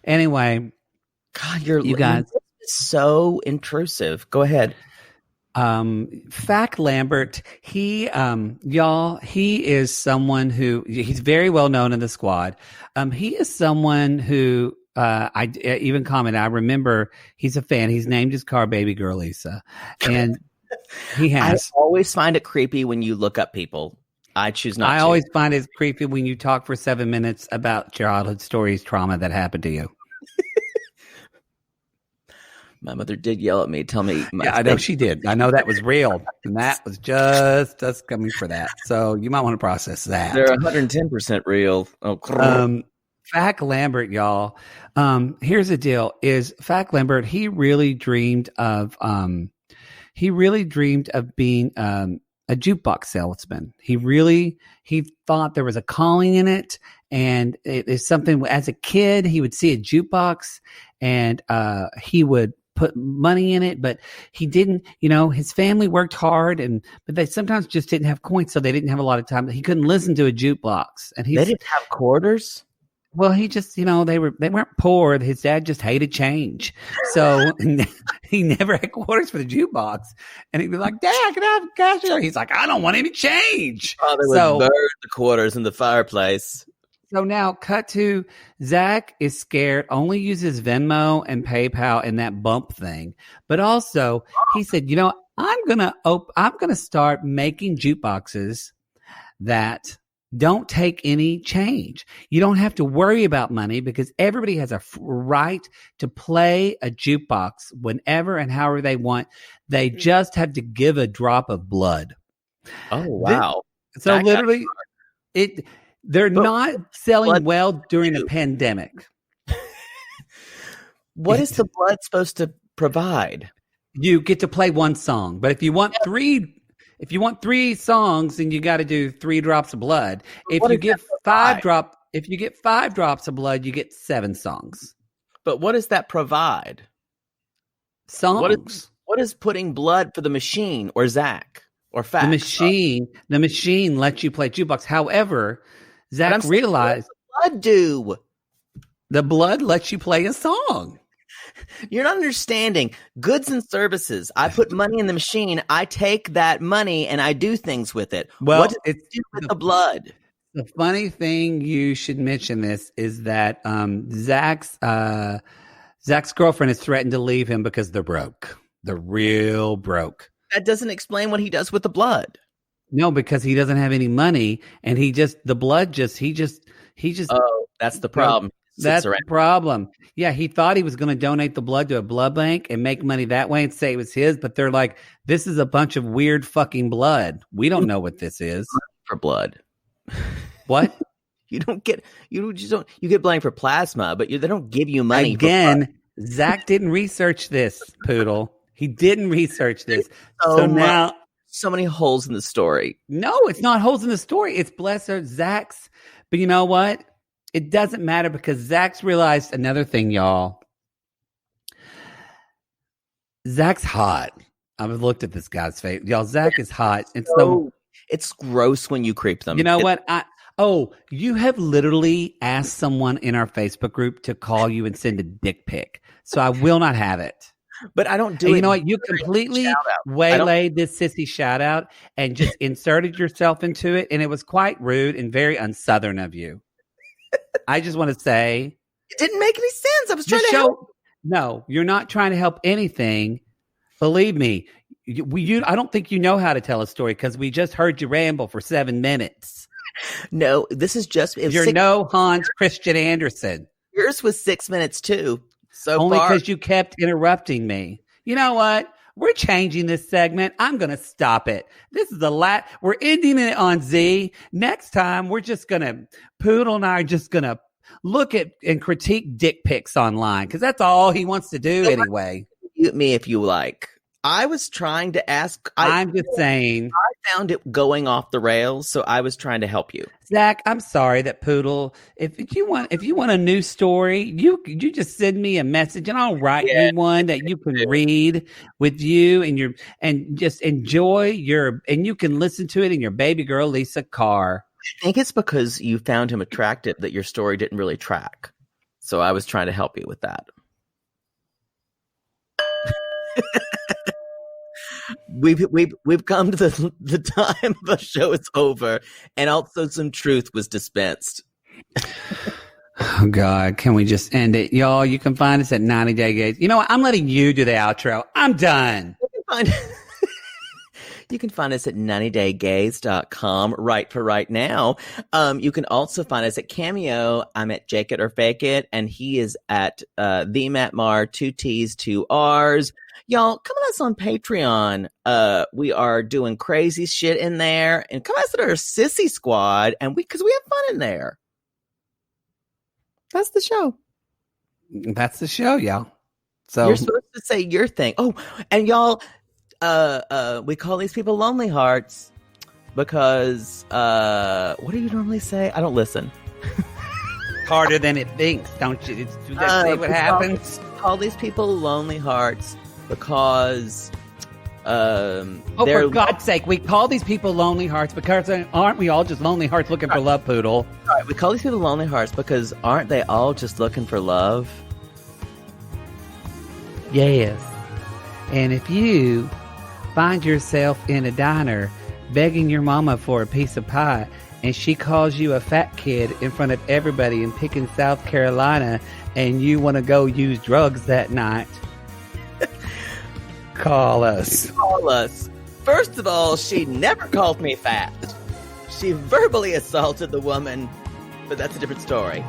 S2: Anyway.
S1: God, you guys so intrusive. Go ahead.
S2: Fack Lambert, he is someone who, he's very well known in the squad. He is someone who, I even commented, I remember he's a fan. He's named his car Baby Girl Lisa. And he has.
S1: I always find it creepy when you look up people. I choose not to.
S2: I always find it creepy when you talk for 7 minutes about childhood stories, trauma that happened to you.
S1: My mother did yell at me, tell me.
S2: Yeah, I know she did. I know that was real. And that was just us coming for that. So you might want to process that.
S1: They're 110% real. Oh,
S2: Fack Lambert, y'all. Here's the deal: is Fack Lambert? He really dreamed of being a jukebox salesman. He thought there was a calling in it, and it is something. As a kid, he would see a jukebox, and he would put money in it, but he didn't. His family worked hard, but they sometimes just didn't have coins, so they didn't have a lot of time. He couldn't listen to a jukebox, and
S1: they didn't have quarters.
S2: Well, he just, they weren't poor. His dad just hated change. So he never had quarters for the jukebox. And he'd be like, Dad, can I have cash? He's like, I don't want any change.
S1: Oh, they would burn the quarters in the fireplace.
S2: So now cut to Zach is scared, only uses Venmo and PayPal and that bump thing. But also he said, I'm gonna start making jukeboxes that don't take any change. You don't have to worry about money because everybody has a right to play a jukebox whenever and however they want. They just have to give a drop of blood.
S1: Oh, wow.
S2: So literally they're not selling well during the pandemic.
S1: What is the blood supposed to provide?
S2: You get to play one song, but if you want three songs, then you got to do 3 drops of blood. If you get 5 drops of blood, you get 7 songs.
S1: But what does that provide?
S2: Songs.
S1: What is putting blood for the machine or Zach or facts?
S2: The machine lets you play jukebox. However, Zach realized
S1: what does blood do?
S2: The blood lets you play a song.
S1: You're not understanding. Goods and services. I put money in the machine. I take that money and I do things with it.
S2: Well,
S1: what does it do with the blood?
S2: The funny thing, you should mention this, is that Zach's girlfriend has threatened to leave him because they're broke. They're real broke.
S1: That doesn't explain what he does with the blood.
S2: No, because he doesn't have any money, and he just.
S1: Oh, that's the problem.
S2: That's the problem. Yeah, he thought he was going to donate the blood to a blood bank and make money that way and say it was his, but they're like, this is a bunch of weird fucking blood. We don't know what this is.
S1: For blood.
S2: What?
S1: You get blamed for plasma, but they don't give you money.
S2: Again, Zach didn't research this, Poodle. He didn't research this. So now
S1: so many holes in the story.
S2: No, it's not holes in the story. It's Zach's. But you know what? It doesn't matter because Zach's realized another thing, y'all. Zach's hot. I've looked at this guy's face. Y'all, Zach is hot. And so
S1: it's gross when you creep them.
S2: You know what? You have literally asked someone in our Facebook group to call you and send a dick pic. So I will not have it.
S1: But I don't do it.
S2: You know what? You completely waylaid this sissy shout out and just inserted yourself into it. And it was quite rude and very unsouthern of you. I just want to say.
S1: It didn't make any sense. I was trying to help.
S2: No, you're not trying to help anything. Believe me. I don't think you know how to tell a story because we just heard you ramble for 7 minutes.
S1: No, this is just.
S2: You're no Hans Christian Andersen.
S1: Yours was 6 minutes too.
S2: Only because you kept interrupting me. You know what? We're changing this segment. I'm going to stop it. This is we're ending it on Z. Next time, we're just going to, Poodle and I are just going to look at and critique dick pics online because that's all he wants to do anyway.
S1: Mute me if you like. I was trying to ask.
S2: I'm just saying.
S1: I found it going off the rails, so I was trying to help you.
S2: Zach, I'm sorry that Poodle. If you want a new story, you just send me a message and I'll write you one that you can read with you and just enjoy and you can listen to it in your baby girl Lisa car.
S1: I think it's because you found him attractive that your story didn't really track. So I was trying to help you with that. We've come to the time the show is over, and also some truth was dispensed.
S2: Oh God, can we just end it, y'all? You can find us at 90 Day Gays. You know what? I'm letting you do the outro. I'm done.
S1: You can find us at 90daygays.com right now. You can also find us at Cameo. I'm at Jake It or Fake It, and he is at the Matt Marr, 2 T's, 2 R's. Y'all, come at us on Patreon. We are doing crazy shit in there, and come at us at our Sissy Squad, and because we have fun in there. That's the show.
S2: That's the show, y'all. So
S1: you're supposed to say your thing. Oh, and y'all, we call these people lonely hearts because what do you normally say? I don't listen.
S2: Harder than it thinks, don't you? That's what happens.
S1: Call these people lonely hearts because
S2: for God's sake, we call these people lonely hearts because aren't we all just lonely hearts looking for love, Poodle?
S1: All right, we call these people lonely hearts because aren't they all just looking for love?
S2: Yes. And if you find yourself in a diner begging your mama for a piece of pie, and she calls you a fat kid in front of everybody in Pickens, South Carolina, and you want to go use drugs that night, call us.
S1: Call us. First of all, she never called me fat. She verbally assaulted the woman, but that's a different story.